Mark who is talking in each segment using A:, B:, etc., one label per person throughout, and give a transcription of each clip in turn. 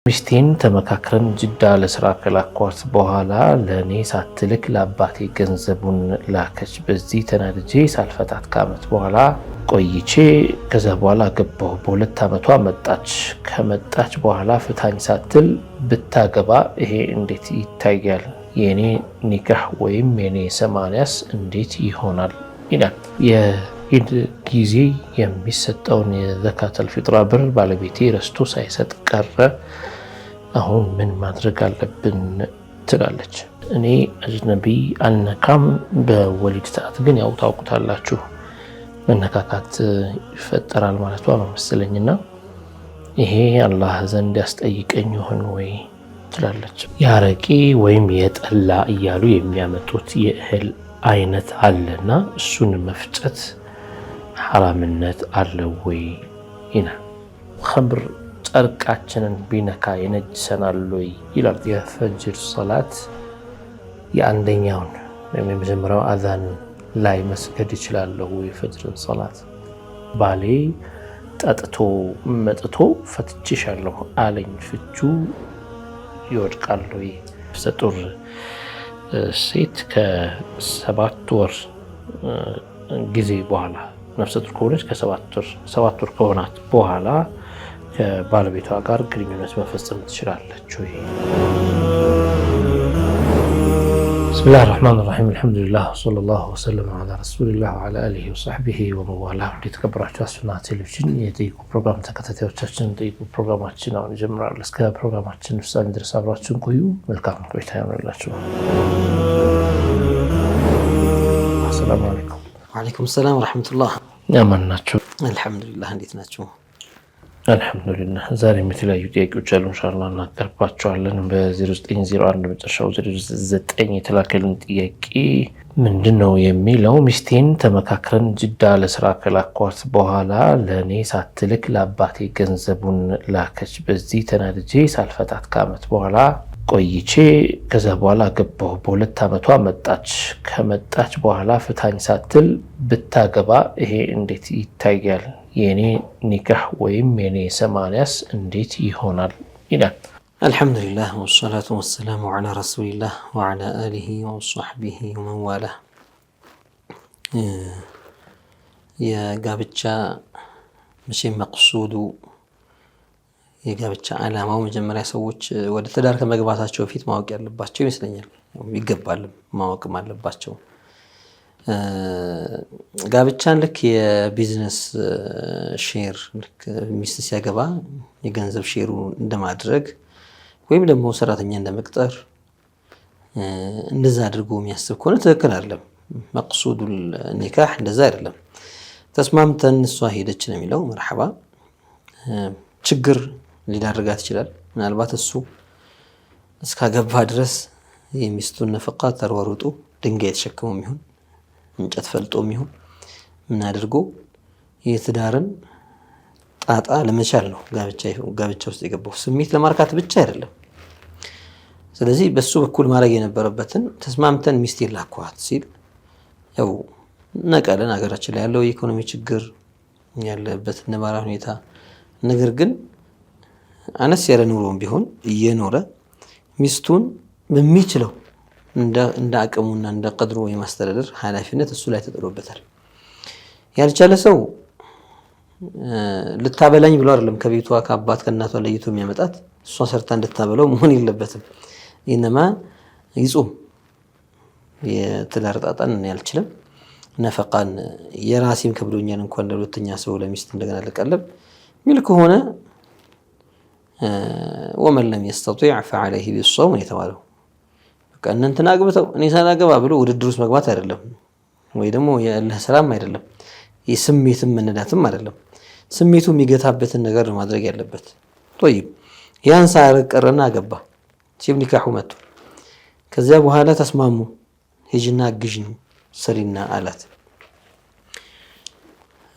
A: ሚስቴን ተመካክረን ጅዳ ለስራ ከላኳት በኋላ ለኔ ሳትልክ ለአባቴ ገንዘቡን ላከች። በዚህ ተናድጄ ሳልፈታት ከዓመት በኋላ ቆይቼ ከዛ በኋላ ገባሁ። በሁለት ዓመቷ መጣች። ከመጣች በኋላ ፍታኝ ሳትል ብታገባ ይሄ እንዴት ይታያል? የኔ ኒካህ ወይም የኔ ሰማንያስ እንዴት ይሆናል? ይላል። የኢድ ጊዜ የሚሰጠውን የዘካተል ፊጥራ ብር ባለቤቴ ረስቶ ሳይሰጥ ቀረ። አሁን ምን ማድረግ አለብን ትላለች። እኔ አጅነቢ አልነካም። በወሊድ ሰዓት ግን ያው ታውቁታላችሁ መነካካት ይፈጠራል ማለቷ ነው መሰለኝና ይሄ አላህ ዘንድ ያስጠይቀኝ ይሆን ወይ ትላለች። ያረቂ ወይም የጠላ እያሉ የሚያመጡት የእህል አይነት አለና እሱን መፍጨት ሐራምነት አለው ወይ ይላል። ኸምር ጨርቃችንን ቢነካ ይነጅሰናል ወይ ይላል። የፈጅር ሶላት የአንደኛውን ወይም የመጀመሪያው አዛን ላይ መስገድ ይችላለሁ የፈጅርን ሶላት? ባሌ ጠጥቶ መጥቶ ፈትቼሻለሁ አለኝ፣ ፍቹ ይወድቃል ወይ? ነፍሰ ጡር ሴት ከ7 ወር ጊዜ በኋላ ነፍሰ ጡር ከሆነች ከ7 ወር ከሆናት በኋላ ከባለቤቷ ጋር ግንኙነት መፈጸም ትችላለች ወይ? ብስሚላህ ራህማን ራሒም አልሐምዱሊላህ ወሰለላሁ ወሰለም ዐላ ረሱሊላህ ወዐላ አሊሂ ወሰሕቢሂ ወመንዋላህ። የተከበራችሁ አስፍና ቴሌቪዥን የጠይቁ ፕሮግራም ተከታታዮቻችን ጠይቁ ፕሮግራማችን አሁን ይጀምራል። እስከ ፕሮግራማችን ፍጻሜ ድረስ አብራችሁን ቆዩ። መልካም ቆይታ ይሆንላችሁ። አሰላሙ አለይኩም።
B: ወአለይኩም ሰላም ወራህመቱላህ።
A: ያማን ናችሁ?
B: አልሐምዱሊላህ። እንዴት ናችሁ?
A: አልሐምዱሊላህ። ዛሬም የተለያዩ ጥያቄዎች አሉ ኢንሻአላህ እናቀርባቸዋለን። በ0901 መጨረሻው 09 የተላከልን ጥያቄ ምንድነው የሚለው? ሚስቴን ተመካክረን ጅዳ ለስራ ከላኳት በኋላ ለኔ ሳትልክ ለአባቴ ገንዘቡን ላከች። በዚህ ተናድጄ ሳልፈታት ከዓመት በኋላ ቆይቼ ከዛ በኋላ ገባሁ። በሁለት ዓመቷ መጣች። ከመጣች በኋላ ፍታኝ ሳትል ብታገባ ይሄ እንዴት ይታያል? የኔ ኒካህ ወይም የኔ ሰማንያስ እንዴት ይሆናል? ይላል።
B: አልሐምዱሊላህ ወሰላቱ ወሰላሙ ዐላ ረሱሊላህ ወዐላ አሊሂ ወሰሕቢሂ ወመንዋላህ። የጋብቻ መቼም መቅሱዱ የጋብቻ ዓላማው መጀመሪያ ሰዎች ወደ ትዳር ከመግባታቸው በፊት ማወቅ ያለባቸው ይመስለኛል። ይገባል፣ ማወቅም አለባቸው። ጋብቻን ልክ የቢዝነስ ሼር ልክ ሚስት ሲያገባ የገንዘብ ሼሩ እንደማድረግ ወይም ደግሞ ሰራተኛ እንደመቅጠር እንደዛ አድርጎ የሚያስብ ከሆነ ትክክል አይደለም። መቅሱዱል ኒካህ እንደዛ አይደለም። ተስማምተን እሷ ሄደች ነው የሚለው። መርሐባ። ችግር ሊዳርጋት ይችላል። ምናልባት እሱ እስካገባ ድረስ የሚስቱን ነፈቃ ተሯሩጡ ድንጋይ የተሸከመው የሚሆን እንጨት ፈልጦም ይሁን ምን አድርጎ የትዳርን ጣጣ ለመቻል ነው ጋብቻ ውስጥ የገባው፣ ስሜት ለማርካት ብቻ አይደለም። ስለዚህ በሱ በኩል ማድረግ የነበረበትን ተስማምተን ሚስቴን ላኳት ሲል ያው ነቀለን ሀገራችን ላይ ያለው የኢኮኖሚ ችግር ያለበት ነባራዊ ሁኔታ፣ ነገር ግን አነስ ያለ ኑሮም ቢሆን እየኖረ ሚስቱን በሚችለው እንደ አቅሙና እንደ ቀድሩ የማስተዳደር ኃላፊነት እሱ ላይ ተጥሎበታል። ያልቻለ ሰው ልታበላኝ ብሎ አይደለም ከቤቷ ከአባት ከእናቷ ለይቶ የሚያመጣት፣ እሷ ሰርታ እንድታበላው መሆን የለበትም። ኢነማ ይጹም። የትዳር ጣጣን ያልችልም ነፈቃን የራሴም ከብዶኛል እንኳን ለሁለተኛ ሰው ለሚስት እንደገና ልቀለብ ሚል ከሆነ ወመን ለም የስተጢዕ ፈዐለይሂ ቢሶም የተባለው ከእነንትና አግብተው እኔ ሳላገባ ብሎ ውድድር ውስጥ መግባት አይደለም፣ ወይ ደግሞ የአላህ ሰላም አይደለም፣ የስሜትም መነዳትም አይደለም። ስሜቱ የሚገታበትን ነገር ማድረግ ያለበት። طيب ያን ሳያረግ ቀረና አገባ። ሲብ ኒካሁ መጥቶ ከዚያ በኋላ ተስማሙ። ሂጅና ግዥኝ ስሪና አላት።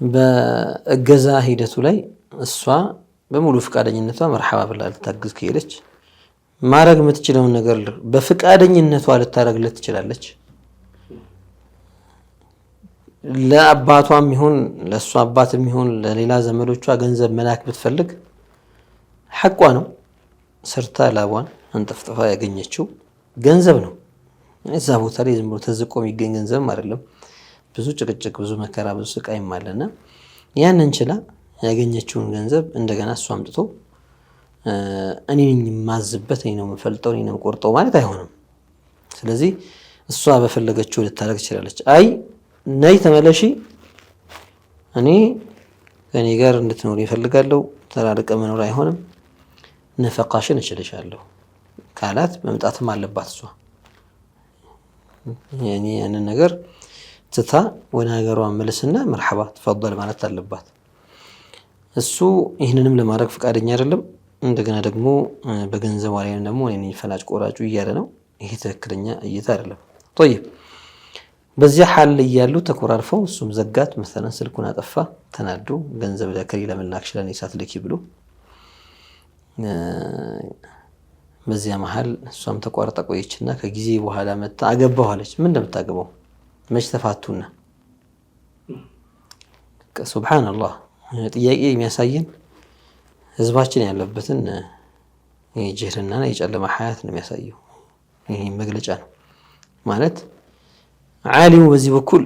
B: በእገዛ ሂደቱ ላይ እሷ በሙሉ ፍቃደኝነቷ መርሐባ ብላ ልታግዝ ከሄደች ማድረግ የምትችለውን ነገር በፍቃደኝነቷ ልታደርግለት ትችላለች። ለአባቷም ይሁን ለእሷ አባትም ይሁን ለሌላ ዘመዶቿ ገንዘብ መላክ ብትፈልግ ሐቋ ነው። ሰርታ ላቧን አንጠፍጥፋ ያገኘችው ገንዘብ ነው። እዛ ቦታ ላይ ዝም ብሎ ተዝቆ የሚገኝ ገንዘብ አይደለም። ብዙ ጭቅጭቅ፣ ብዙ መከራ፣ ብዙ ስቃይም አለና ያንን ችላ ያገኘችውን ገንዘብ እንደገና እሷ አምጥቶ እኔ ነኝ የማዝበት፣ እኔ ነው የምፈልጠው፣ እኔ ነው የምቆርጠው ማለት አይሆንም። ስለዚህ እሷ በፈለገችው ልታደርግ ትችላለች። አይ ነይ ተመለሺ፣ እኔ ከኔ ጋር እንድትኖር ይፈልጋለሁ፣ ተራርቀ መኖር አይሆንም፣ ነፈቃሽን እችልሻለሁ ካላት መምጣትም አለባት እሷ። ያንን ነገር ትታ ወደ ሀገሯ መልስና መርሐባ ተፈضل ማለት አለባት። እሱ ይህንንም ለማድረግ ፈቃደኛ አይደለም። እንደገና ደግሞ በገንዘብ ላይ ደግሞ እኔ ፈላጭ ቆራጩ እያለ ነው። ይሄ ትክክለኛ እይታ አይደለም። طيب በዚያ ሐል እያሉ ተኮራርፈው እሱም ዘጋት፣ መሰለን ስልኩን አጠፋ፣ ተናዶ ገንዘብ ለከሪ ለመላክ ሽላን ይሳት ለኪ ብሎ በዚያ መሃል እሷም ተቋርጣ ቆየችና ከጊዜ በኋላ መጣ አገባሁ አለች። ምን እንደምታገባው መች ተፋቱና። ሱብሃንአላህ ጥያቄ የሚያሳየን ህዝባችን ያለበትን የጅህልና የጨለማ ሐያት ነው የሚያሳየው። ይሄ መግለጫ ነው ማለት ዓሊሙ በዚህ በኩል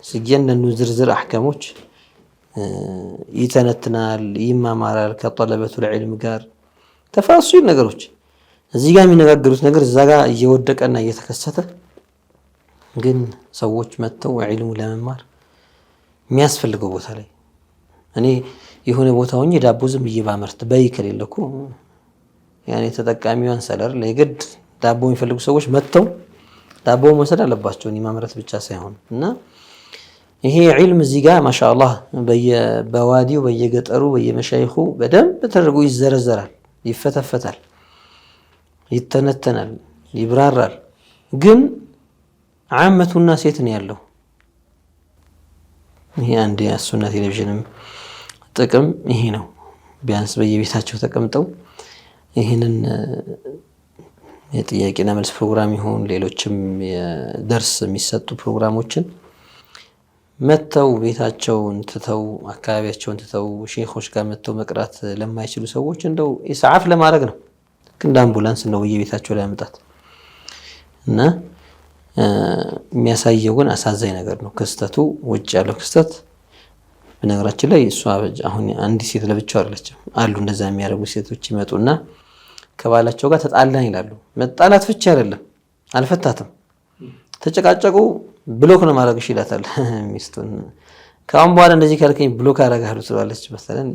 B: ሲጀነኑ ዝርዝር አህካሞች ይተነትናል፣ ይማማራል ከጠለበቱል ዒልም ጋር ተፋሲል ነገሮች። እዚህ ጋር የሚነጋገሩት ነገር እዛ ጋር እየወደቀና እየተከሰተ ግን ሰዎች መጥተው ዒልሙ ለመማር የሚያስፈልገው ቦታ ላይ እኔ የሆነ ቦታ ሆኜ ዳቦ ዝም ብዬ ባመርት በይ ከሌለ እኮ ያኔ ተጠቃሚዋን ሰለር ለግድ ዳቦ የሚፈልጉ ሰዎች መጥተው ዳቦ መውሰድ አለባቸው፣ እኔ ማምረት ብቻ ሳይሆን። እና ይሄ ዒልም እዚህ ጋር ማሻአላህ በዋዲው በየገጠሩ በየመሻይኹ በደንብ ተደርጎ ይዘረዘራል፣ ይፈተፈታል፣ ይተነተናል፣ ይብራራል። ግን ዓመቱና ሴት ነው ያለው። ይሄ አንድ የሱና ቴሌቪዥንም ጥቅም ይሄ ነው። ቢያንስ በየቤታቸው ተቀምጠው ይህንን የጥያቄና መልስ ፕሮግራም ይሁን ሌሎችም የደርስ የሚሰጡ ፕሮግራሞችን መተው ቤታቸውን ትተው አካባቢያቸውን ትተው ሼኾች ጋር መተው መቅራት ለማይችሉ ሰዎች እንደው ኢስዓፍ ለማድረግ ነው። እንደ አምቡላንስ ነው በየቤታቸው ላይ አመጣት እና የሚያሳየው ግን አሳዛኝ ነገር ነው። ክስተቱ ውጭ ያለው ክስተት በነገራችን ላይ እሷ አሁን አንድ ሴት ለብቻው አይደለችም። አሉ እንደዛ የሚያደርጉ ሴቶች ይመጡና ከባላቸው ጋር ተጣላን ይላሉ። መጣላት ፍቺ አይደለም፣ አልፈታትም። ተጨቃጨቁ፣ ብሎክ ነው ማድረግሽ ይላታል ሚስቱን። ካሁን በኋላ እንደዚህ ካልከኝ ብሎክ አደርጋለሁ ትላለች። መሰለን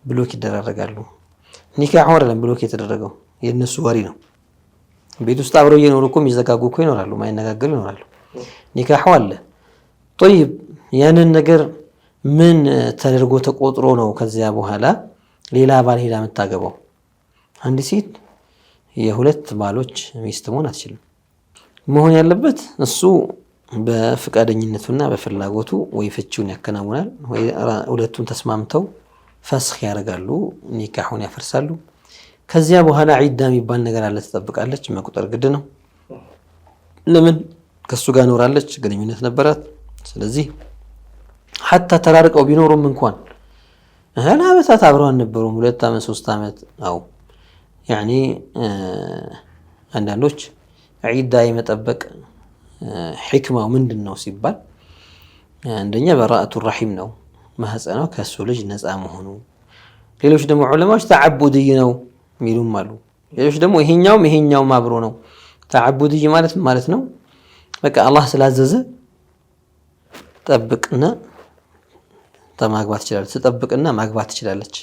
B: ብሎክ ይደራረጋሉ። ኒካህ አይደለም ብሎክ የተደረገው የነሱ ወሪ ነው። ቤት ውስጥ አብረው እየኖሩ እኮ የሚዘጋጉ እኮ ይኖራሉ፣ ማይነጋገሩ ይኖራሉ። ኒካህ አለ። طيب ያንን ነገር ምን ተደርጎ ተቆጥሮ ነው ከዚያ በኋላ ሌላ ባል ሄዳ የምታገባው? አንድ ሴት የሁለት ባሎች ሚስት መሆን አትችልም። መሆን ያለበት እሱ በፍቃደኝነቱና በፍላጎቱ ወይ ፍቺውን ያከናውናል ወይ ሁለቱም ተስማምተው ፈስኽ ያደርጋሉ፣ ኒካሁን ያፈርሳሉ። ከዚያ በኋላ ዒዳ የሚባል ነገር አለ፣ ትጠብቃለች። መቁጠር ግድ ነው። ለምን? ከሱ ጋር ኖራለች፣ ግንኙነት ነበራት። ስለዚህ ሐታ ተራርቀው ቢኖሩም እንኳን ዓመታት አብረው አልነበሩም፣ 2 ዓመት 3 ዓመት አው ያኒ አንዳንዶች ዒዳ የመጠበቅ ሕክማው ምንድን ነው ሲባል አንደኛ በራአቱ ረሒም ነው፣ ማህፀኗ ከሱ ልጅ ነፃ መሆኑ። ሌሎች ደግሞ ዑለማዎች ተዓቡድይ ነው ሚሉም አሉ። ሌሎች ደግሞ ይሄኛውም አብሮ ነው። ተዓቡድይ ማለት ነው በቃ አላህ ስላዘዘ ጠብቅና ተማግባት ትችላለች፣ ትጠብቅና ማግባት ትችላለች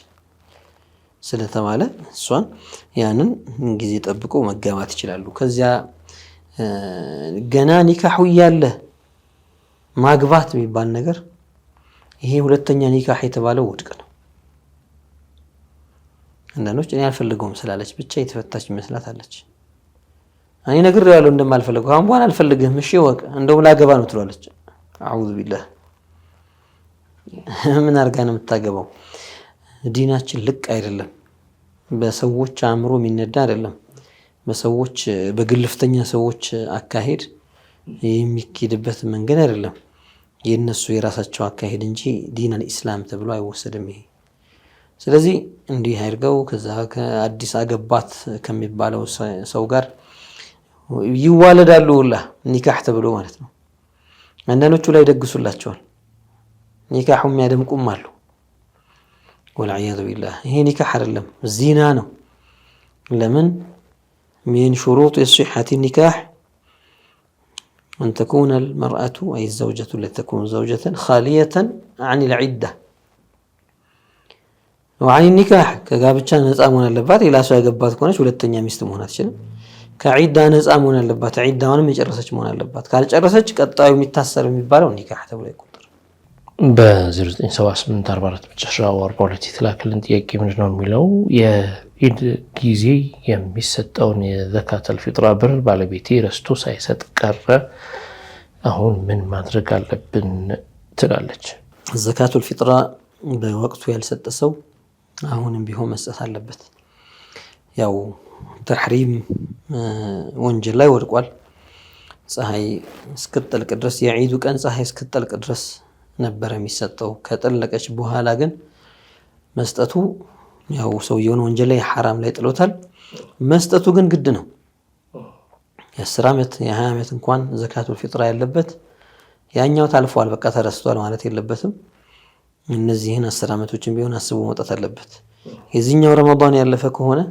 B: ስለተባለ እሷን ያንን ጊዜ ጠብቆ መጋባት ይችላሉ። ከዚያ ገና ኒካሁ ያለ ማግባት የሚባል ነገር ይሄ ሁለተኛ ኒካህ የተባለው ውድቅ ነው። አንዳንዶች እኔ አልፈልገውም ስላለች ብቻ የተፈታች ይመስላታለች። እኔ ነግሬዋለሁ እንደማልፈልገው፣ አሁን በኋላ አልፈልግህም፣ እሺ ወቅ እንደው ላገባ ነው ትላለች። አዑዙ ቢላህ ምን አርጋ ነው የምታገባው? ዲናችን ልቅ አይደለም። በሰዎች አእምሮ የሚነዳ አይደለም። በሰዎች በግልፍተኛ ሰዎች አካሄድ የሚኬድበት መንገድ አይደለም። የነሱ የራሳቸው አካሄድ እንጂ ዲን አልኢስላም ተብሎ አይወሰድም ይሄ። ስለዚህ እንዲህ አድርገው ከዛ ከአዲስ አገባት ከሚባለው ሰው ጋር ይዋለዳሉ ሁላ ኒካህ ተብሎ ማለት ነው። አንዳንዶቹ ላይ ደግሱላቸዋል። ኒካሁም ያደምቁም አሉ። ወልዓያዙ ቢላህ ይሄ ኒካህ አይደለም ዚና ነው። ለምን ሚን ሹሩጥ የሲሐቲ ኒካህ أن تكون المرأة أي الزوجة التي تكون زوجة خالية عن العدة وعن النكاح كقابتشان نزامون اللبات إلى سوى قبات كونش ولتنيا مستمون هاتشنا كعدة نزامون اللبات عدة وانا مجرسج مون اللبات قال جرسج قطعوا متاسر ميبالو النكاح تبلا يقدر
A: በ0978 44 መጨረሻ 42 የተላከልን ጥያቄ ምንድነው የሚለው የኢድ ጊዜ የሚሰጠውን የዘካተል ፊጥራ ብር ባለቤቴ ረስቶ ሳይሰጥ ቀረ። አሁን ምን ማድረግ አለብን ትላለች።
B: ዘካቱል ፊጥራ በወቅቱ ያልሰጠ ሰው አሁንም ቢሆን መስጠት አለበት። ያው ተሕሪም ወንጀል ላይ ወድቋል። ፀሐይ እስክትጠልቅ ድረስ የዒዱ ቀን ፀሐይ እስክትጠልቅ ድረስ ነበር የሚሰጠው። ከጠለቀች በኋላ ግን መስጠቱ ያው ሰውየውን ወንጀል ላይ ሐራም ላይ ጥሎታል። መስጠቱ ግን ግድ ነው። የ10 ዓመት የ20 ዓመት እንኳን ዘካቱል ፊጥራ ያለበት ያኛው ታልፏል፣ በቃ ተረስቷል ማለት የለበትም። እነዚህን 10 ዓመቶችን ቢሆን አስቦ መውጣት አለበት። የዚህኛው ረመዳን ያለፈ ከሆነ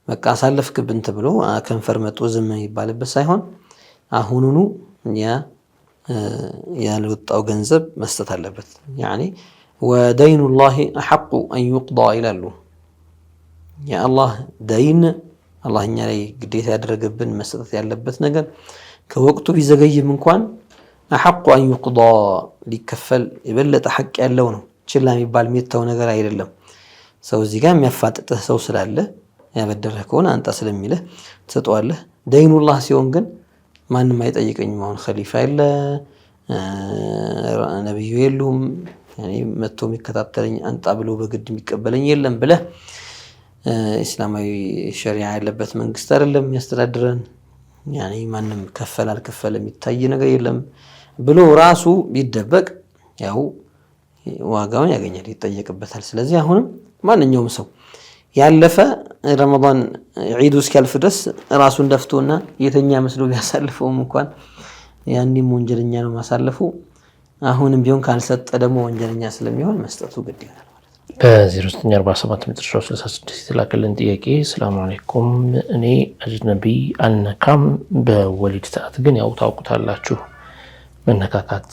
B: በቃ አሳለፍክብን ተብሎ ከንፈር መጥቶ ዝም ይባልበት ሳይሆን አሁኑኑ ያልወጣው ገንዘብ መስጠት አለበት። ያኒ ወደይኑላሂ አሐቁ አን ዩቅዳ ይላሉ። የአላህ ደይን አላህ እኛ ላይ ግዴታ ያደረገብን መስጠት ያለበት ነገር ከወቅቱ ቢዘገይም እንኳን አሐቁ አን ዩቅዳ ሊከፈል የበለጠ ሐቅ ያለው ነው። ችላ የሚባል የሚተው ነገር አይደለም። ሰው እዚህ ጋር የሚያፋጥጥህ ሰው ስላለ ያበደረህ ከሆነ አንጣ ስለሚልህ ትሰጠዋለህ። ደይኑላህ ሲሆን ግን ማንም አይጠይቀኝም። አሁን ኸሊፋ የለ ነብዩ የሉም መጥቶ የሚከታተለኝ አንጣ ብሎ በግድ የሚቀበለኝ የለም ብለህ እስላማዊ ሸሪዓ ያለበት መንግስት አይደለም የሚያስተዳድረን። ያኔ ማንም ከፈል አልከፈለ የሚታይ ነገር የለም ብሎ ራሱ ቢደበቅ ያው ዋጋውን ያገኛል፣ ይጠየቅበታል። ስለዚህ አሁንም ማንኛውም ሰው ያለፈ ረመዳን ዒዱ እስኪያልፍ ድረስ ራሱን ደፍቶና የተኛ መስሎ ቢያሳልፈውም እንኳን ያንንም ወንጀለኛ ነው ማሳለፉ። አሁንም ቢሆን ካልሰጠ ደግሞ ወንጀለኛ ስለሚሆን መስጠቱ ግድ ይላል ማለት ነው።
A: በ0947 መጨረሻው 66 የተላከልን ጥያቄ ሰላም አለይኩም፣ እኔ አጅነቢ አልነካም፣ በወሊድ ሰዓት ግን ያው ታውቁታላችሁ መነካካት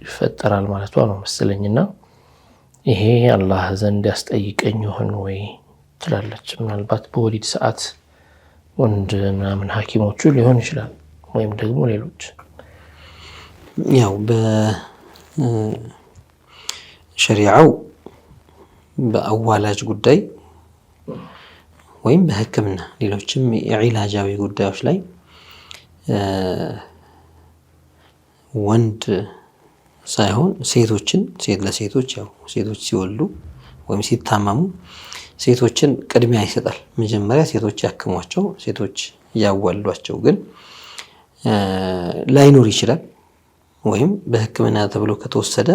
A: ይፈጠራል ማለቷ ነው መሰለኝና ይሄ አላህ ዘንድ ያስጠይቀኝ ይሆን ወይ ትላለች። ምናልባት በወሊድ ሰዓት ወንድ ምናምን ሐኪሞቹ ሊሆን ይችላል ወይም ደግሞ ሌሎች።
B: ያው በሸሪዓው በአዋላጅ ጉዳይ ወይም በሕክምና ሌሎችም የዒላጃዊ ጉዳዮች ላይ ወንድ ሳይሆን ሴቶችን ሴት ለሴቶች ያው ሴቶች ሲወልዱ ወይም ሲታመሙ ሴቶችን ቅድሚያ ይሰጣል። መጀመሪያ ሴቶች ያክሟቸው፣ ሴቶች ያዋልዷቸው። ግን ላይኖር ይችላል ወይም በሕክምና ተብሎ ከተወሰደ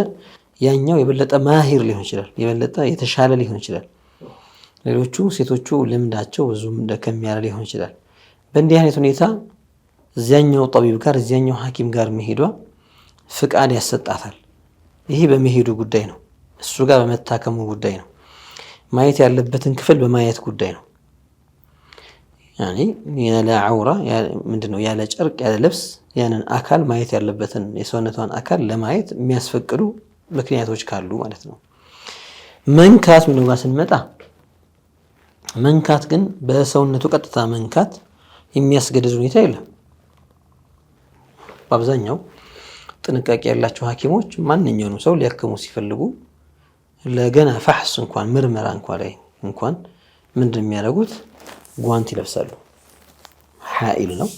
B: ያኛው የበለጠ ማሂር ሊሆን ይችላል፣ የበለጠ የተሻለ ሊሆን ይችላል። ሌሎቹ ሴቶቹ ልምዳቸው ብዙም ደከም ያለ ሊሆን ይችላል። በእንዲህ አይነት ሁኔታ እዚያኛው ጠቢብ ጋር እዚያኛው ሐኪም ጋር መሄዷ ፍቃድ ያሰጣታል። ይሄ በመሄዱ ጉዳይ ነው፣ እሱ ጋር በመታከሙ ጉዳይ ነው፣ ማየት ያለበትን ክፍል በማየት ጉዳይ ነው። ያኔ ያለ ዐውራ ምንድነው ያለ ጨርቅ ያለ ልብስ ያንን አካል ማየት ያለበትን የሰውነቷን አካል ለማየት የሚያስፈቅዱ ምክንያቶች ካሉ ማለት ነው። መንካት ምን ጋር ስንመጣ መንካት ግን በሰውነቱ ቀጥታ መንካት የሚያስገድድ ሁኔታ የለም። በአብዛኛው ጥንቃቄ ያላቸው ሐኪሞች ማንኛውንም ሰው ሊያክሙ ሲፈልጉ ለገና ፈሕስ እንኳን ምርመራ እንኳን ላይ እንኳን ምንድን የሚያደርጉት ጓንት ይለብሳሉ። ሐኢል ነው።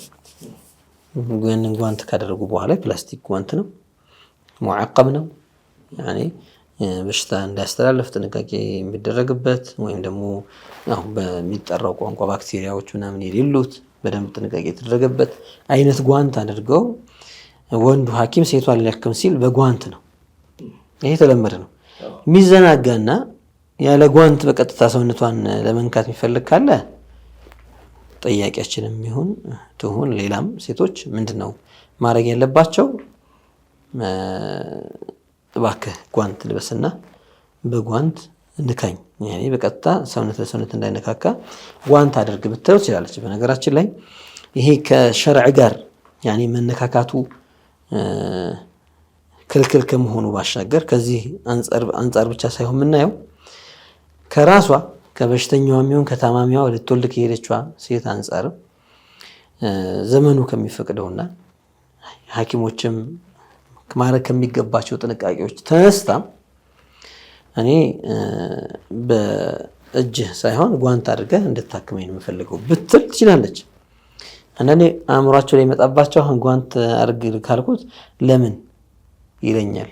B: ጓንት ካደረጉ በኋላ ፕላስቲክ ጓንት ነው፣ ሙዓቀብ ነው። ያኔ በሽታ እንዳያስተላልፍ ጥንቃቄ የሚደረግበት ወይም ደግሞ አሁን በሚጠራው ቋንቋ ባክቴሪያዎች ምናምን የሌሉት በደንብ ጥንቃቄ የተደረገበት አይነት ጓንት አድርገው ወንዱ ሐኪም ሴቷን ሊያክም ሲል በጓንት ነው። ይሄ የተለመደ ነው። የሚዘናጋና ያለ ጓንት በቀጥታ ሰውነቷን ለመንካት የሚፈልግ ካለ ጠያቂያችንም ይሁን ትሁን ሌላም ሴቶች ምንድነው ማድረግ ያለባቸው? እባክህ ጓንት ልበስና በጓንት ንካኝ፣ ያኔ በቀጥታ ሰውነት ለሰውነት እንዳይነካካ ጓንት አድርግ ብትለው ትችላለች። በነገራችን ላይ ይሄ ከሸርዕ ጋር ያኔ መነካካቱ ክልክል ከመሆኑ ባሻገር ከዚህ አንጻር ብቻ ሳይሆን የምናየው ከራሷ ከበሽተኛዋ የሚሆን ከታማሚዋ ልትወልድ ከሄደችዋ ሴት አንጻር ዘመኑ ከሚፈቅደውና ሐኪሞችም ማድረግ ከሚገባቸው ጥንቃቄዎች ተነስታ እኔ በእጅህ ሳይሆን ጓንት አድርገህ እንድታክመኝ ነው የምፈልገው ብትል ትችላለች። አንዳንዴ አእምሯቸው ላይ መጣባቸው አሁን ጓንት አድርግ ካልኩት ለምን ይለኛል፣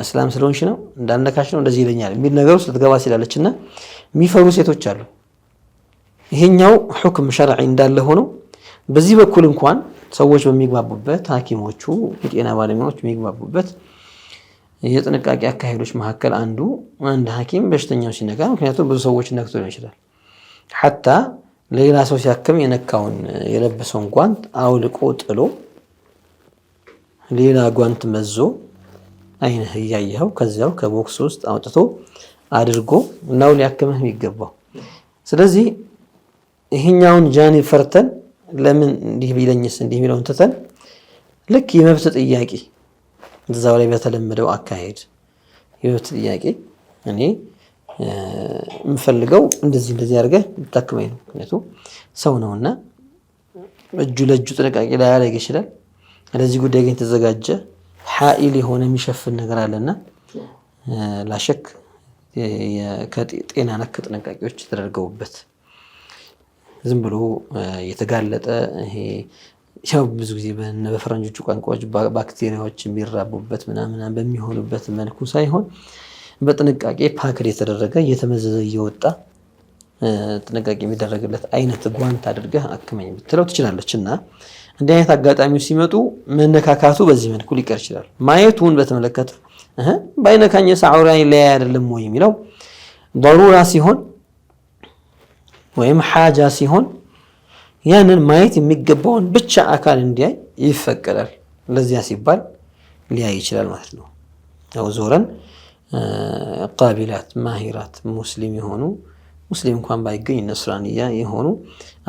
B: እስላም ስለሆንሽ ነው እንዳነካሽ ነው እንደዚህ ይለኛል የሚል ነገር ውስጥ ልትገባ ሲላለችና የሚፈሩ ሴቶች አሉ። ይሄኛው ሁክም ሸርዒ እንዳለ ሆኖ በዚህ በኩል እንኳን ሰዎች በሚግባቡበት ሐኪሞቹ የጤና ባለሙያዎች የሚግባቡበት የጥንቃቄ አካሄዶች መካከል አንድ ሐኪም በሽተኛው ሲነካ፣ ምክንያቱም ብዙ ሰዎች ነክቶ ሊሆን ይችላል፣ ሐታ ሌላ ሰው ሲያክም የነካውን የለበሰውን ጓንት አውልቆ ጥሎ ሌላ ጓንት መዞ አይነህ እያየኸው ከዚያው ከቦክስ ውስጥ አውጥቶ አድርጎ ነው ሊያክምህ የሚገባው። ስለዚህ ይሄኛውን ጃኒ ፈርተን ለምን እንዲህ ቢለኝስ እንዲህ የሚለውን ትተን ልክ የመብት ጥያቄ እዛው ላይ በተለመደው አካሄድ የመብት ጥያቄ እኔ የምፈልገው እንደዚህ አድርገህ ብታክመኝ ነው። ምክንያቱም ሰው ነውና እጁ ለእጁ ጥንቃቄ ላይ ያደርግ ይችላል። ለዚህ ጉዳይ ግን ተዘጋጀ ሐኢል የሆነ የሚሸፍን ነገር አለና ላሸክ ከጤና ነክ ጥንቃቄዎች ተደርገውበት ዝም ብሎ የተጋለጠ ይሄ ያው ብዙ ጊዜ በፈረንጆቹ ቋንቋዎች ባክቴሪያዎች የሚራቡበት ምናምን በሚሆኑበት መልኩ ሳይሆን በጥንቃቄ ፓክድ የተደረገ እየተመዘዘ እየወጣ ጥንቃቄ የሚደረግለት አይነት ጓንት አድርገህ አክመኝ ብትለው ትችላለችና እንዲህ አይነት አጋጣሚዎች ሲመጡ መነካካቱ በዚህ መልኩ ሊቀር ይችላል። ማየቱን በተመለከተ ባይነካኝ ሳዑራ ላይ አይደለም ወይ የሚለው ضرورة ሲሆን ወይም ሓጃ ሲሆን ያንን ማየት የሚገባውን ብቻ አካል እንዲያይ ይፈቀዳል። ለዚያ ሲባል ሊያይ ይችላል ማለት ነው። ያው ዞረን ቃቢላት ማሂራት ሙስሊም የሆኑ ሙስሊም እንኳን ባይገኝ ነስራንያ የሆኑ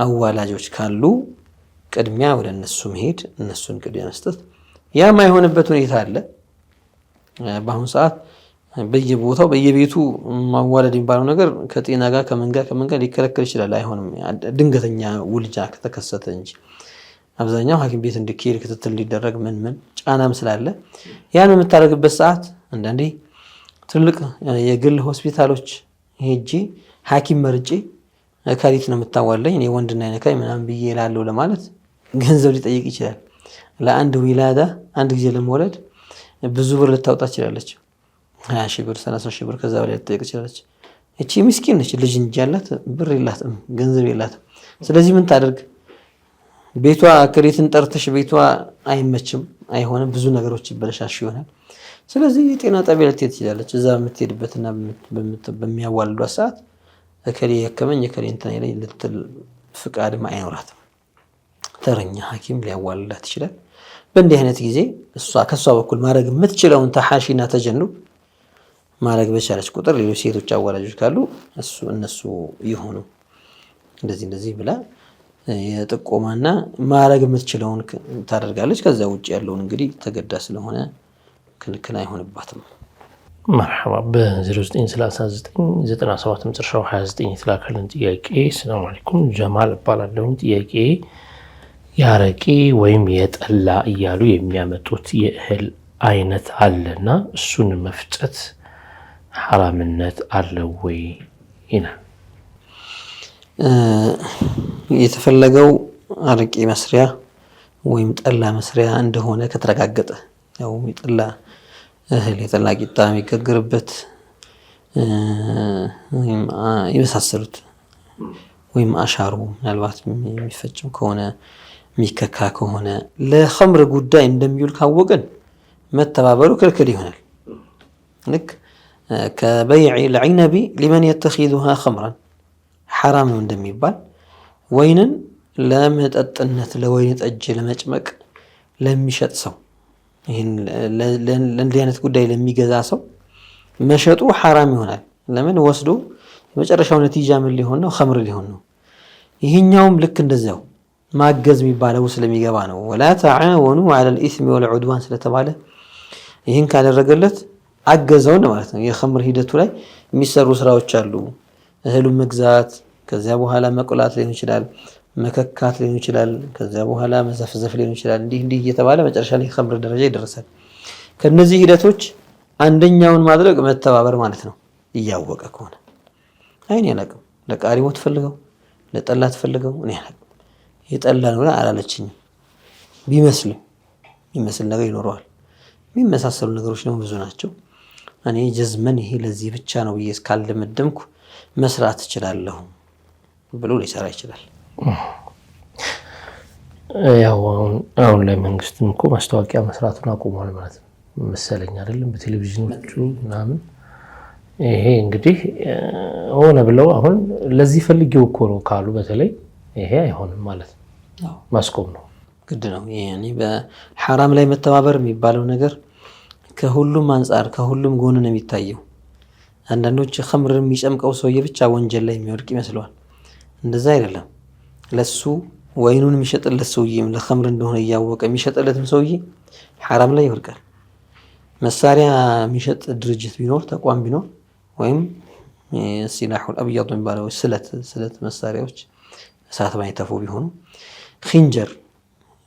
B: አዋላጆች ካሉ ቅድሚያ ወደ እነሱ መሄድ፣ እነሱን ቅድሚያ መስጠት። ያ ማይሆንበት ሁኔታ አለ። በአሁኑ ሰዓት በየቦታው በየቤቱ ማዋለድ የሚባለው ነገር ከጤና ጋር ከመንጋ ሊከለከል ይችላል። አይሆንም ድንገተኛ ውልጃ ከተከሰተ እንጂ አብዛኛው ሐኪም ቤት እንዲኬድ ክትትል ሊደረግ ምን ጫናም ስላለ ያን የምታደርግበት ሰዓት አንዳንዴ ትልቅ የግል ሆስፒታሎች ሄጄ ሐኪም መርጬ ካሊት ነው የምታዋለኝ እኔ ወንድና አይነካኝ ምናምን ብዬ እላለሁ ለማለት ገንዘብ ሊጠይቅ ይችላል። ለአንድ ዊላዳ አንድ ጊዜ ለመውለድ ብዙ ብር ልታወጣ ትችላለች። 20 ሺህ ብር 30 ሺህ ብር ከዛ በላይ ልትጠይቅ ትችላለች። እቺ ምስኪን ነች፣ ልጅ እንጂ ያላት ብር የላትም፣ ገንዘብ የላትም። ስለዚህ ምን ታደርግ? ቤቷ ክሬትን ጠርተሽ ቤቷ አይመችም፣ አይሆንም፣ ብዙ ነገሮች ይበለሻሽ ይሆናል። ስለዚህ የጤና ጣቢያ ልትሄድ ትችላለች። እዛ የምትሄድበትና በሚያዋልዷት ሰዓት እከሌ የከመኝ እከሌ እንትን ላይ ልትል ፍቃድም አይኖራትም። ተረኛ ሐኪም ሊያዋልላት ይችላል። በእንዲህ አይነት ጊዜ ከሷ በኩል ማድረግ የምትችለውን ተሐሺና ተጀኑብ ማድረግ በቻለች ቁጥር ሌሎች ሴቶች አዋላጆች ካሉ እነሱ ይሆኑ እንደዚህ ብላ የጥቆማና ማድረግ የምትችለውን ታደርጋለች። ከዛ ውጭ ያለውን እንግዲህ ተገዳ ስለሆነ ክልክል አይሆንባትም።
A: መርሐባ። በ093997 መጨረሻው 29 የተላከልን ጥያቄ ሰላም አለይኩም ጀማል እባላለሁ። ጥያቄ ያረቂ ወይም የጠላ እያሉ የሚያመጡት የእህል አይነት አለና እሱን መፍጨት ሐራምነት አለው ወይ ይላል።
B: የተፈለገው አረቂ መስሪያ ወይም ጠላ መስሪያ እንደሆነ ከተረጋገጠ ያው የጠላ እህል የጠላ ቂጣ የሚጋገርበት የመሳሰሉት ወይም አሻሩ ምናልባት የሚፈጭም ከሆነ የሚከካ ከሆነ ለኸምር ጉዳይ እንደሚውል ካወቅን መተባበሩ ክልክል ይሆናል። ልክ ከበይዕ ልዒነቢ ሊመን የተኺዙሃ ኸምራን ሐራም ነው እንደሚባል ወይንን ለመጠጥነት ለወይን ጠጅ ለመጭመቅ ለሚሸጥ ሰው ይህን ለእንዲህ አይነት ጉዳይ ለሚገዛ ሰው መሸጡ ሐራም ይሆናል። ለምን ወስዶ የመጨረሻው ነቲጃ ምን ሊሆን ነው? ኸምር ሊሆን ነው። ይህኛውም ልክ እንደዚያው ማገዝ የሚባለው ስለሚገባ ነው። ወላ ተዓወኑ ዐለል ኢስሚ ወልዑድዋን ስለተባለ ይህን ካደረገለት አገዘውን ማለት ነው። የኸምር ሂደቱ ላይ የሚሰሩ ስራዎች አሉ። እህሉን መግዛት፣ ከዚያ በኋላ መቆላት ሊሆን ይችላል፣ መከካት ሊሆን ይችላል፣ ከዚያ በኋላ መዘፍዘፍ ሊሆን ይችላል። እንዲህ እየተባለ መጨረሻ ላይ ኸምር ደረጃ ይደረሳል። ከነዚህ ሂደቶች አንደኛውን ማድረግ መተባበር ማለት ነው። እያወቀ ከሆነ አይኔ አላቅም ለቃሪሞ ትፈልገው ለጠላ ትፈልገው እኔ አላቅም የጠላ ነው አላለችኝም ቢመስልም የሚመስል ነገር ይኖረዋል። የሚመሳሰሉ ነገሮች ደግሞ ብዙ ናቸው። እኔ ጀዝመን ይሄ ለዚህ ብቻ ነው ብዬ እስካልደመደምኩ መስራት እችላለሁ ብሎ ሊሰራ ይችላል።
A: ያው አሁን ላይ መንግስትም እኮ ማስታወቂያ መስራቱን አቁሟል ማለት ነው መሰለኝ አይደለም? በቴሌቪዥኖቹ ምናምን። ይሄ እንግዲህ ሆነ ብለው አሁን ለዚህ ፈልጌው እኮ ነው ካሉ በተለይ ይሄ አይሆንም ማለት ነው፣ ማስቆም ነው
B: ግድ ነው። ያኔ በሐራም ላይ መተባበር የሚባለው ነገር ከሁሉም አንጻር ከሁሉም ጎን ነው የሚታየው። አንዳንዶች ኸምር የሚጨምቀው ሰውዬ ብቻ ወንጀል ላይ የሚወድቅ ይመስለዋል። እንደዛ አይደለም። ለሱ ወይኑን የሚሸጥለት ሰውዬም ለኸምር እንደሆነ እያወቀ የሚሸጥለትም ሰውዬ ሐራም ላይ ይወድቃል። መሳሪያ የሚሸጥ ድርጅት ቢኖር ተቋም ቢኖር ወይም ሲላሁል አብያድ የሚባለው ስለት መሳሪያዎች እሳት ማይተፉ ቢሆኑ ኺንጀር